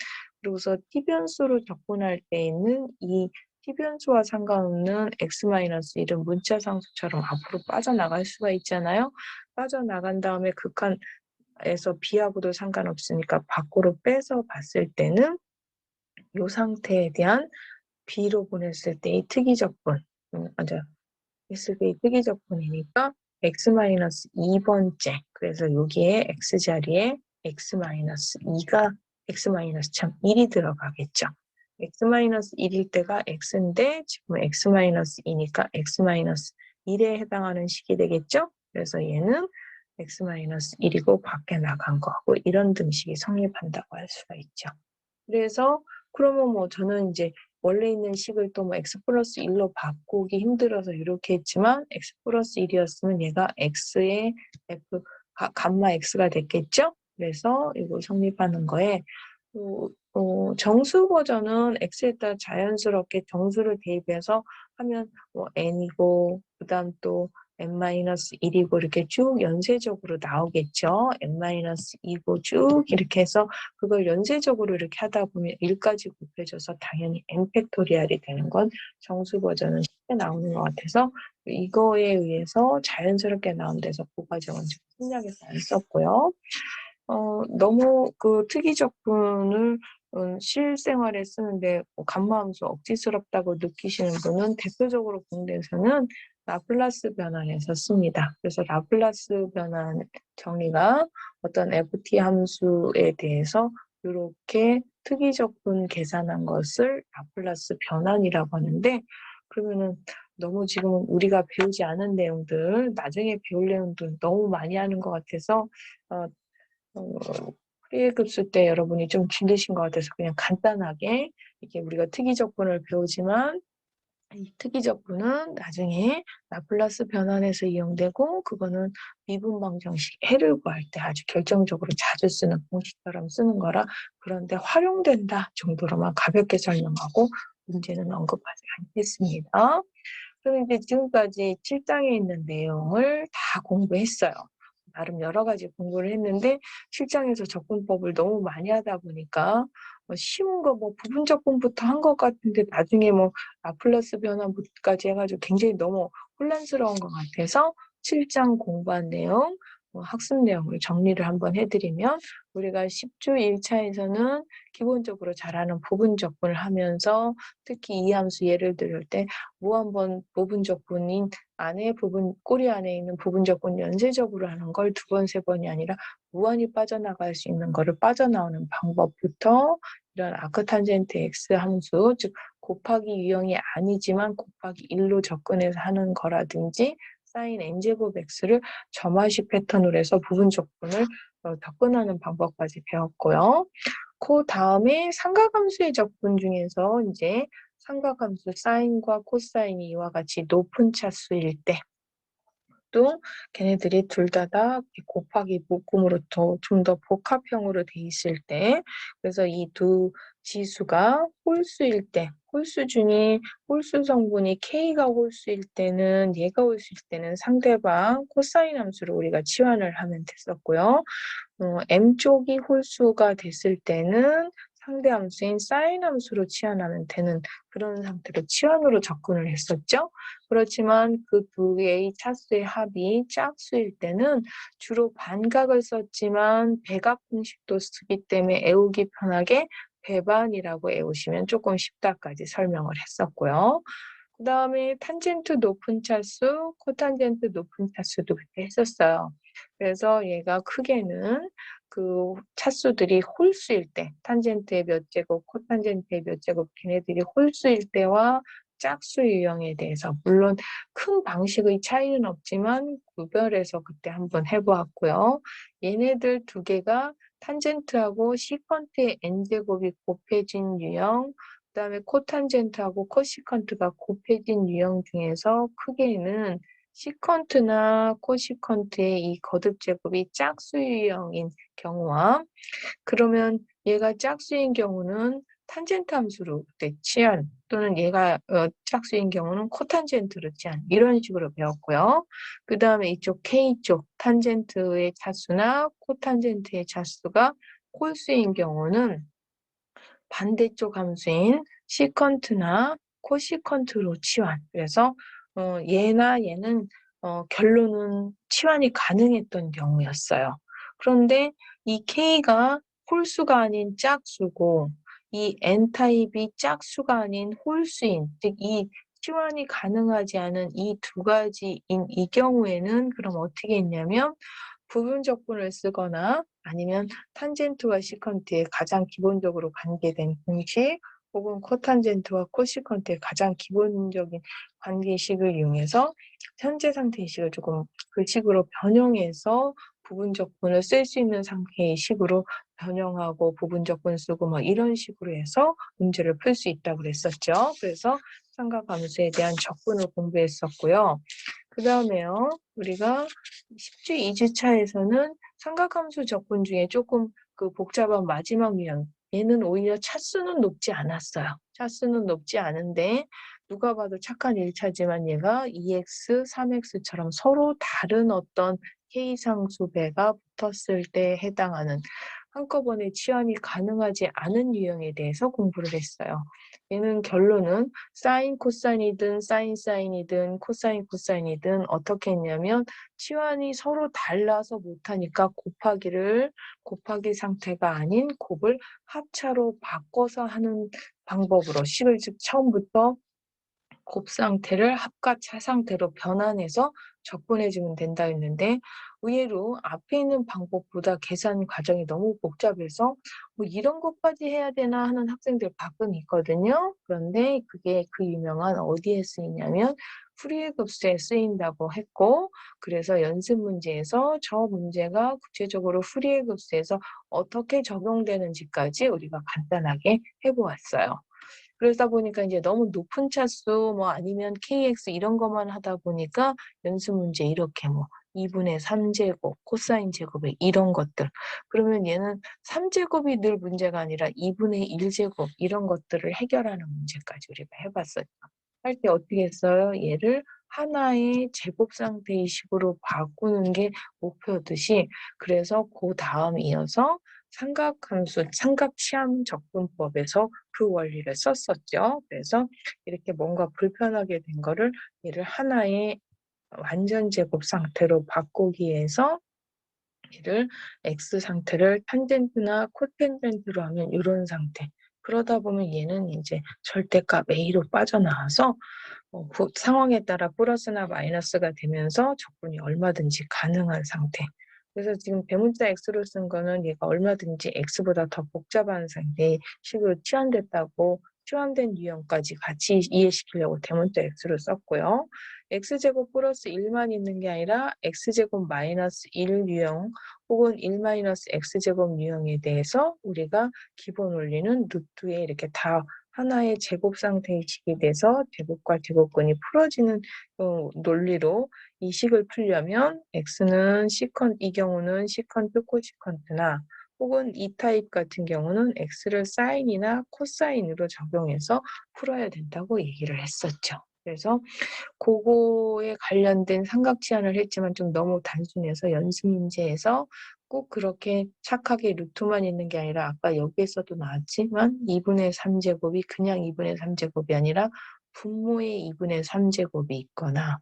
그리고서 t변수로 적분할 때 있는 이 t변수와 상관없는 x-1은 문자상수처럼 앞으로 빠져나갈 수가 있잖아요. 빠져나간 다음에 극한에서 b하고도 상관없으니까 밖으로 빼서 봤을 때는 이 상태에 대한 b로 보냈을 때의 특이적분, 맞아요. x의 특이적분이니까 x-2번째. 그래서 여기에 x자리에 x-2가 x-1이 들어가겠죠. x-1일 때가 x인데 지금 x-2니까 x-1에 해당하는 식이 되겠죠. 그래서 얘는 x-1이고 밖에 나간 거고 이런 등식이 성립한다고 할 수가 있죠. 그래서 그러면 뭐 저는 이제 원래 있는 식을 또 뭐 x 플러스 1로 바꾸기 힘들어서 이렇게 했지만 x 플러스 1이었으면 얘가 x의 f 감마 x가 됐겠죠? 그래서 이거 성립하는 거에 정수 버전은 x에다 자연스럽게 정수를 대입해서 하면 뭐 n이고 그다음 또 n-1이고 이렇게 쭉 연쇄적으로 나오겠죠. n-2고 쭉 이렇게 해서 그걸 연쇄적으로 이렇게 하다 보면 1까지 곱해져서 당연히 n 팩토리얼이 되는 건 정수 버전은 쉽게 나오는 것 같아서 이거에 의해서 자연스럽게 나온 데서 그 과정은 좀 생략해서 안 썼고요. 너무 그 특이적분을 실생활에 쓰는데 감마함수 억지스럽다고 느끼시는 분은 대표적으로 공대에서는 라플라스 변환에서 씁니다. 그래서 라플라스 변환 정의가 어떤 FT 함수에 대해서 이렇게 특이적분 계산한 것을 라플라스 변환이라고 하는데 그러면은 너무 지금 우리가 배우지 않은 내용들, 나중에 배울 내용들 너무 많이 하는 것 같아서 프리급수 때 여러분이 좀 힘드신 것 같아서 그냥 간단하게 이게 우리가 특이적분을 배우지만 이 특이적분은 나중에 라플라스 변환에서 이용되고 그거는 미분방정식 해를 구할 때 아주 결정적으로 자주 쓰는 공식처럼 쓰는 거라 그런데 활용된다 정도로만 가볍게 설명하고 문제는 언급하지 않겠습니다. 그럼 이제 지금까지 7장에 있는 내용을 다 공부했어요. 나름 여러 가지 공부를 했는데 7장에서 적분법을 너무 많이 하다 보니까 쉬운 거 뭐 부분적분부터 한 것 같은데 나중에 뭐 라플라스 변환까지 해가지고 굉장히 너무 혼란스러운 것 같아서 7장 공부한 내용, 학습 내용을 정리를 한번 해드리면 우리가 10주 1차에서는 기본적으로 잘하는 부분적분을 하면서 특히 이 함수 예를 들을 때 한번 부분적분인 꼬리 안에 있는 부분적분 연쇄적으로 하는 걸 두 번, 세 번이 아니라 무한히 빠져나갈 수 있는 거를 빠져나오는 방법부터 이런 아크탄젠트 x 함수, 즉 곱하기 유형이 아니지만 곱하기 1로 접근해서 하는 거라든지 사인 n제곱 x를 점화식 패턴으로 해서 부분적분을 접근하는 방법까지 배웠고요. 그 다음에 삼각함수의 적분 중에서 이제 삼각함수 사인과 코사인이 이와 같이 높은 차수일 때 또 걔네들이 둘 다 곱하기 묶음으로 좀 더 복합형으로 돼 있을 때 그래서 이 두 지수가 홀수일 때 홀수 중에 홀수 성분이 K가 홀수일 때는 얘가 홀수일 때는 상대방 코사인 함수를 우리가 치환을 하면 됐었고요. M쪽이 홀수가 됐을 때는 상대 함수인 사인 함수로 치환하면 되는 그런 상태로 치환으로 접근을 했었죠. 그렇지만 그 두 개의 차수의 합이 짝수일 때는 주로 반각을 썼지만 배각 공식도 쓰기 때문에 애우기 편하게 배반이라고 애우시면 조금 쉽다까지 설명을 했었고요. 그 다음에 탄젠트 높은 차수, 코탄젠트 높은 차수도 그때 했었어요. 그래서 얘가 크게는 그 차수들이 홀수일 때, 탄젠트의 몇 제곱, 코탄젠트의 몇 제곱, 걔네들이 홀수일 때와 짝수 유형에 대해서 물론 큰 방식의 차이는 없지만 구별해서 그때 한번 해보았고요. 얘네들 두 개가 탄젠트하고 시컨트의 n제곱이 곱해진 유형, 그 다음에 코탄젠트하고 코시컨트가 곱해진 유형 중에서 크게는 시컨트나 코시컨트의 이 거듭 제곱이 짝수 유형인 경우와 그러면 얘가 짝수인 경우는 탄젠트 함수로 그때 치환 또는 얘가 짝수인 경우는 코탄젠트로 치환 이런 식으로 배웠고요. 그 다음에 이쪽 K쪽 탄젠트의 차수나 코탄젠트의 차수가 홀수인 경우는 반대쪽 함수인 시컨트나 코시컨트로 치환. 그래서 얘나 얘는 결론은 치환이 가능했던 경우였어요. 그런데 이 K가 홀수가 아닌 짝수고 이 N타입이 짝수가 아닌 홀수인, 즉 이 치환이 가능하지 않은 이 두 가지인 이 경우에는 그럼 어떻게 했냐면 부분적분을 쓰거나 아니면 탄젠트와 시컨트의 가장 기본적으로 관계된 공식 혹은 코탄젠트와 코시컨트의 가장 기본적인 관계식을 이용해서 현재 상태의 식을 조금 그 식으로 변형해서 부분적분을 쓸 수 있는 상태의 식으로 변형하고 부분적분 쓰고 뭐 이런 식으로 해서 문제를 풀 수 있다고 그랬었죠. 그래서 삼각함수에 대한 적분을 공부했었고요. 그 다음에요. 우리가 10주 2주차에서는 삼각함수 적분 중에 조금 그 복잡한 마지막 유형 얘는 오히려 차수는 높지 않았어요. 차수는 높지 않은데 누가 봐도 착한 1차지만 얘가 2x, 3x처럼 서로 다른 어떤 K상수배가 붙었을 때 해당하는 한꺼번에 치환이 가능하지 않은 유형에 대해서 공부를 했어요. 얘는 결론은 사인 코사인이든 사인 사인이든 코사인 코사인이든 어떻게 했냐면 치환이 서로 달라서 못하니까 곱하기 상태가 아닌 곱을 합차로 바꿔서 하는 방법으로 식을 즉 처음부터 곱 상태를 합과 차 상태로 변환해서 접근해주면 된다 했는데 의외로 앞에 있는 방법보다 계산 과정이 너무 복잡해서 뭐 이런 것까지 해야 되나 하는 학생들 가끔 있거든요. 그런데 그게 그 유명한 어디에 쓰이냐면 풀이의 급수에 쓰인다고 했고 그래서 연습 문제에서 저 문제가 구체적으로 풀이의 급수에서 어떻게 적용되는지까지 우리가 간단하게 해보았어요. 그러다 보니까 이제 너무 높은 차수 뭐 아니면 KX 이런 것만 하다 보니까 연습 문제 이렇게 뭐 2분의 3제곱, 코사인 제곱에 이런 것들. 그러면 얘는 3제곱이 늘 문제가 아니라 2분의 1제곱 이런 것들을 해결하는 문제까지 우리가 해봤었죠. 할 때 어떻게 했어요? 얘를 하나의 제곱 상태의 식으로 바꾸는 게 목표듯이 그래서 그 다음 이어서 삼각함수, 삼각치함 적분법에서 그 원리를 썼었죠. 그래서 이렇게 뭔가 불편하게 된 거를 얘를 하나의 완전 제곱 상태로 바꾸기 위해서 얘를 X 상태를 탄젠트나 코탄젠트로 하면 이런 상태. 그러다 보면 얘는 이제 절대값 A로 빠져나와서 그 상황에 따라 플러스나 마이너스가 되면서 적분이 얼마든지 가능한 상태. 그래서 지금 대문자 X로 쓴 거는 얘가 얼마든지 X보다 더 복잡한 상태의 식으로 치환됐다고 치환된 유형까지 같이 이해시키려고 대문자 x를 썼고요. x제곱 플러스 1만 있는 게 아니라 x제곱 마이너스 1 유형 혹은 1 마이너스 x제곱 유형에 대해서 우리가 기본 원리는 루트에 이렇게 다 하나의 제곱 상태의식이 돼서 제곱과 제곱근이 풀어지는 논리로 이 식을 풀려면 x는 이 경우는 시컨트 코시컨트나 혹은 이 타입 같은 경우는 x를 사인이나 코사인으로 적용해서 풀어야 된다고 얘기를 했었죠. 그래서 그거에 관련된 삼각치환을 했지만 좀 너무 단순해서 연습 문제에서 꼭 그렇게 착하게 루트만 있는 게 아니라 아까 여기에서도 나왔지만 2분의 3제곱이 그냥 2분의 3제곱이 아니라 분모의 2분의 3제곱이 있거나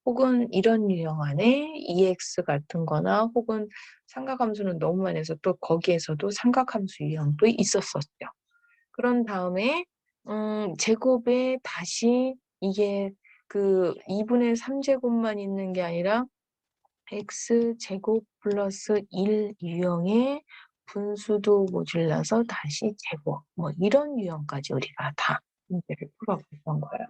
혹은 이런 유형 안에 EX 같은 거나 혹은 삼각함수는 너무 많이 해서 또 거기에서도 삼각함수 유형도 있었었죠. 그런 다음에 제곱에 다시 이게 그 2분의 3제곱만 있는 게 아니라 x제곱 플러스 1 유형의 분수도 모질라서 다시 제곱 뭐 이런 유형까지 우리가 다 문제를 풀어봤던 거예요.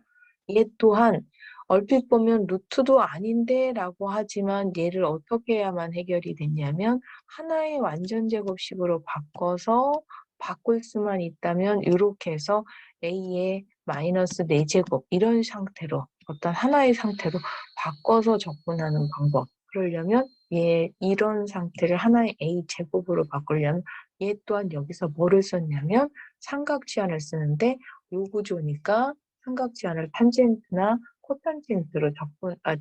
얘 또한 얼핏 보면 루트도 아닌데 라고 하지만 얘를 어떻게 해야만 해결이 됐냐면 하나의 완전 제곱식으로 바꿔서 바꿀 수만 있다면 이렇게 해서 a의 마이너스 4제곱 이런 상태로 어떤 하나의 상태로 바꿔서 접근하는 방법. 그러려면 이런 상태를 하나의 a 제곱으로 바꾸려면 얘 또한 여기서 뭐를 썼냐면 삼각치환을 쓰는데 요 구조니까 삼각치환을 탄젠트나 코탄젠트로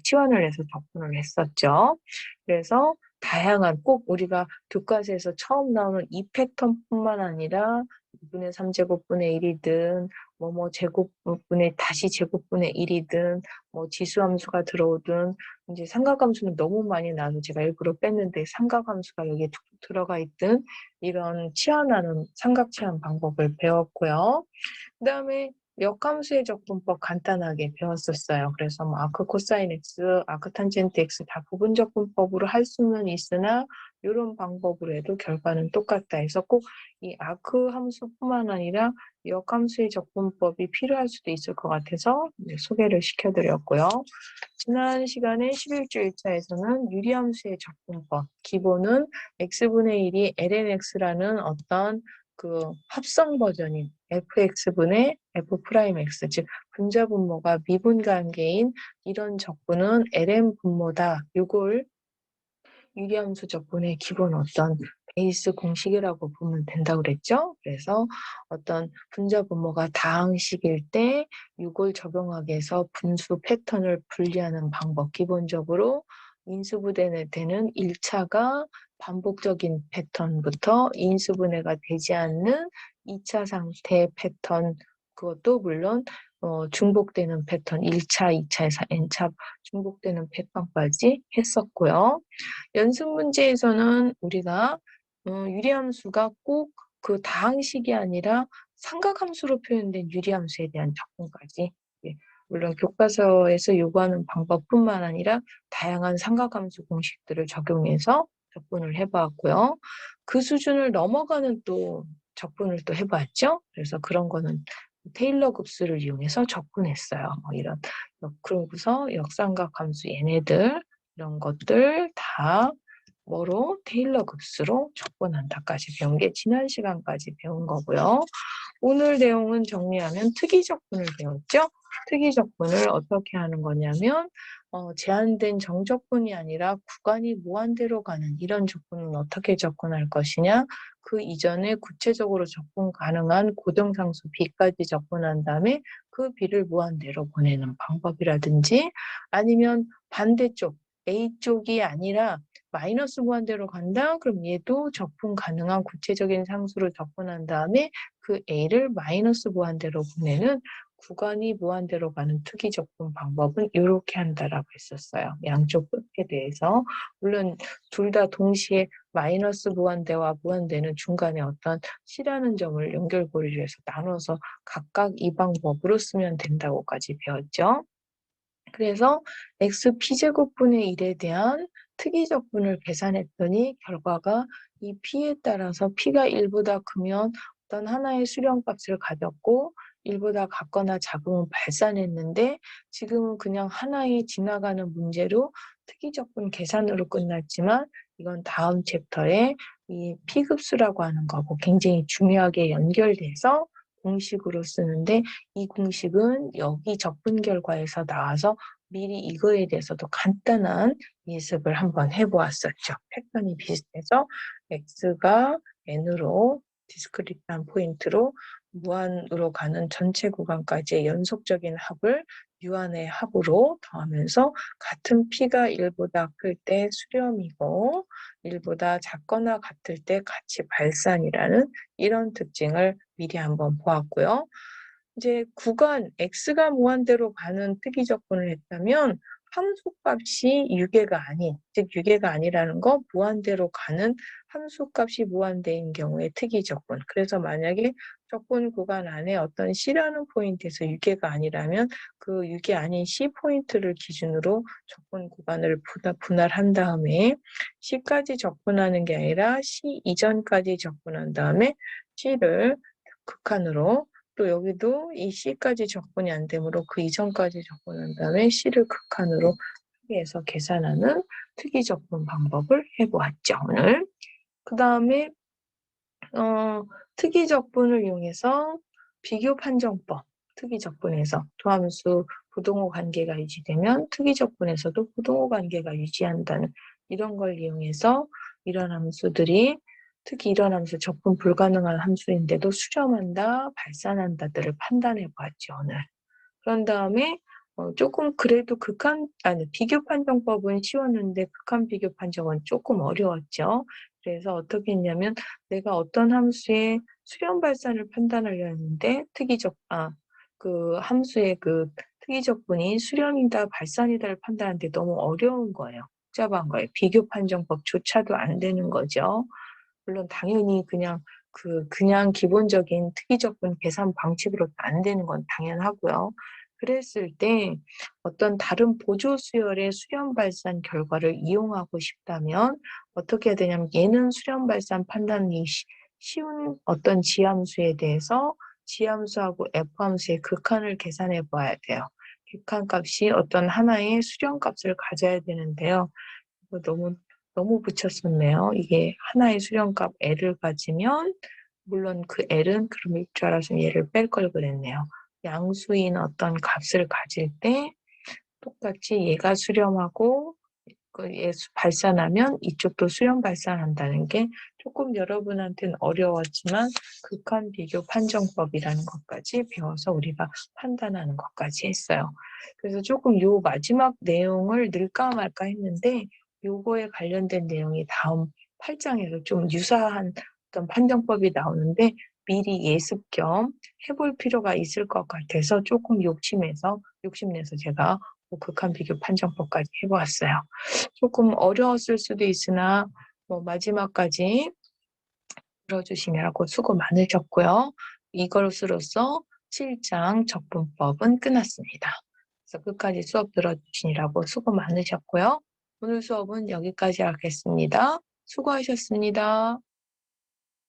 치환을 해서 접근을 했었죠. 그래서 다양한 꼭 우리가 교과서에서 처음 나오는 이 패턴뿐만 아니라 2분의 3제곱분의 1이든 제곱분의 다시 제곱분의 1이든 지수함수가 들어오든 이제 삼각함수는 너무 많이 나와서 제가 일부러 뺐는데 삼각함수가 여기에 툭툭 들어가 있든 이런 치환하는 삼각치환 방법을 배웠고요. 그다음에 역함수의 적분법 간단하게 배웠었어요. 그래서 아크 코사인 x, 아크 탄젠트 x 다 부분 적분법으로 할 수는 있으나 이런 방법으로 해도 결과는 똑같다 해서 꼭 이 아크 함수뿐만 아니라 역함수의 적분법이 필요할 수도 있을 것 같아서 소개를 시켜드렸고요. 지난 시간에 11주 1차에서는 유리함수의 적분법, 기본은 x분의 1이 lnx라는 어떤 그 합성 버전인 fx분의 f'x, 즉 분자 분모가 미분 관계인 이런 적분은 ln 분모다. 이걸 유리함수 적분의 기본 어떤 베이스 공식이라고 보면 된다고 그랬죠. 그래서 어떤 분자 분모가 다항식일 때 이걸 적용하게 해서 분수 패턴을 분리하는 방법. 기본적으로 인수분해가 되는 1차가 반복적인 패턴부터 인수분해가 되지 않는 2차 상태 패턴, 그것도 물론 중복되는 패턴 1차, 2차에서 n차 중복되는 패턴까지 했었고요. 연습 문제에서는 우리가 유리함수가 꼭 그 다항식이 아니라 삼각함수로 표현된 유리함수에 대한 접근까지, 물론 교과서에서 요구하는 방법뿐만 아니라 다양한 삼각함수 공식들을 적용해서 접근을 해봤고요. 그 수준을 넘어가는 또 접근을 또 해봤죠. 그래서 그런 거는 테일러 급수를 이용해서 접근했어요. 그러고서 역삼각함수 얘네들 이런 것들 다 뭐로 테일러 급수로 접근한다까지 배운 게 지난 시간까지 배운 거고요. 오늘 내용은 정리하면 특이적분을 배웠죠. 특이적분을 어떻게 하는 거냐면 제한된 정적분이 아니라 구간이 무한대로 가는 이런 적분은 어떻게 접근할 것이냐. 그 이전에 구체적으로 접근 가능한 고정상수 B까지 접근한 다음에 그 B를 무한대로 보내는 방법이라든지 아니면 반대쪽 A쪽이 아니라 마이너스 무한대로 간다? 그럼 얘도 접근 가능한 구체적인 상수로 접근한 다음에 그 A를 마이너스 무한대로 보내는 구간이 무한대로 가는 특이 접근 방법은 이렇게 한다라고 했었어요. 양쪽 끝에 대해서. 물론 둘 다 동시에 마이너스 무한대와 무한대는 중간에 어떤 C라는 점을 연결고리를 해서 나눠서 각각 이 방법으로 쓰면 된다고까지 배웠죠. 그래서 xp제곱분의 1에 대한 특이적분을 계산했더니 결과가 이 p에 따라서 p가 1보다 크면 어떤 하나의 수령값을 가졌고 1보다 같거나 작으면 발산했는데 지금은 그냥 하나의 지나가는 문제로 특이적분 계산으로 끝났지만 이건 다음 챕터에 이 P급수라고 하는 거하고 굉장히 중요하게 연결돼서 공식으로 쓰는데 이 공식은 여기 적분 결과에서 나와서 미리 이거에 대해서도 간단한 예습을 한번 해보았었죠. 패턴이 비슷해서 x가 n으로 디스크리트한 포인트로 무한으로 가는 전체 구간까지의 연속적인 합을 유한의 합으로 더하면서 같은 P가 1보다 클 때 수렴이고 1보다 작거나 같을 때 같이 발산이라는 이런 특징을 미리 한번 보았고요. 이제 구간 x가 무한대로 가는 특이적분을 했다면 함수값이 유계가 아닌, 즉 유계가 아니라는 거 무한대로 가는 함수값이 무한대인 경우에 특이적분. 그래서 만약에 적분 구간 안에 어떤 C라는 포인트에서 유계가 아니라면 그 유계 아닌 C 포인트를 기준으로 적분 구간을 분할한 다음에 C까지 적분하는 게 아니라 C 이전까지 적분한 다음에 C를 극한으로 또 여기도 이 C까지 적분이 안 되므로 그 이전까지 적분한 다음에 C를 극한으로 해서 계산하는 특이 적분 방법을 해보았죠, 오늘. 그 다음에 특이 적분을 이용해서 비교 판정법, 특이 적분에서 도함수 부동호 관계가 유지되면 특이 적분에서도 부동호 관계가 유지한다는 이런 걸 이용해서 이런 함수들이 특히 이런 함수 적분 불가능한 함수인데도 수렴한다, 발산한다들을 판단해 보았죠, 오늘. 그런 다음에 조금 그래도 비교 판정법은 쉬웠는데 극한 비교 판정은 조금 어려웠죠. 그래서 어떻게 했냐면 내가 어떤 함수의 수렴 발산을 판단하려 했는데 그 함수의 그 특이적분이 수렴이다 발산이다를 판단하는데 너무 어려운 거예요. 복잡한 거예요. 비교 판정법조차도 안 되는 거죠. 물론 당연히 그냥 기본적인 특이적분 계산 방식으로도 안 되는 건 당연하고요. 그랬을 때 어떤 다른 보조 수열의 수렴 발산 결과를 이용하고 싶다면 어떻게 해야 되냐면 얘는 수렴 발산 판단이 쉬운 어떤 지함수에 대해서 지함수하고 F함수의 극한을 계산해 봐야 돼요. 극한값이 어떤 하나의 수렴값을 가져야 되는데요. 너무 붙였었네요. 이게 하나의 수렴값 L을 가지면 물론 그 L은 그럼일 줄 알았으면 얘를 뺄 걸 그랬네요. 양수인 어떤 값을 가질 때 똑같이 얘가 수렴하고 얘 발산하면 이쪽도 수렴 발산한다는 게 조금 여러분한테는 어려웠지만 극한 비교 판정법이라는 것까지 배워서 우리가 판단하는 것까지 했어요. 그래서 조금 요 마지막 내용을 넣을까 말까 했는데 요거에 관련된 내용이 다음 8장에서 좀 유사한 어떤 판정법이 나오는데 미리 예습 겸 해볼 필요가 있을 것 같아서 조금 욕심내서 제가 극한 비교 판정법까지 해보았어요. 조금 어려웠을 수도 있으나 마지막까지 들어주시느라고 수고 많으셨고요. 이것으로써 7장 적분법은 끝났습니다. 그래서 끝까지 수업 들어주시느라고 수고 많으셨고요. 오늘 수업은 여기까지 하겠습니다. 수고하셨습니다.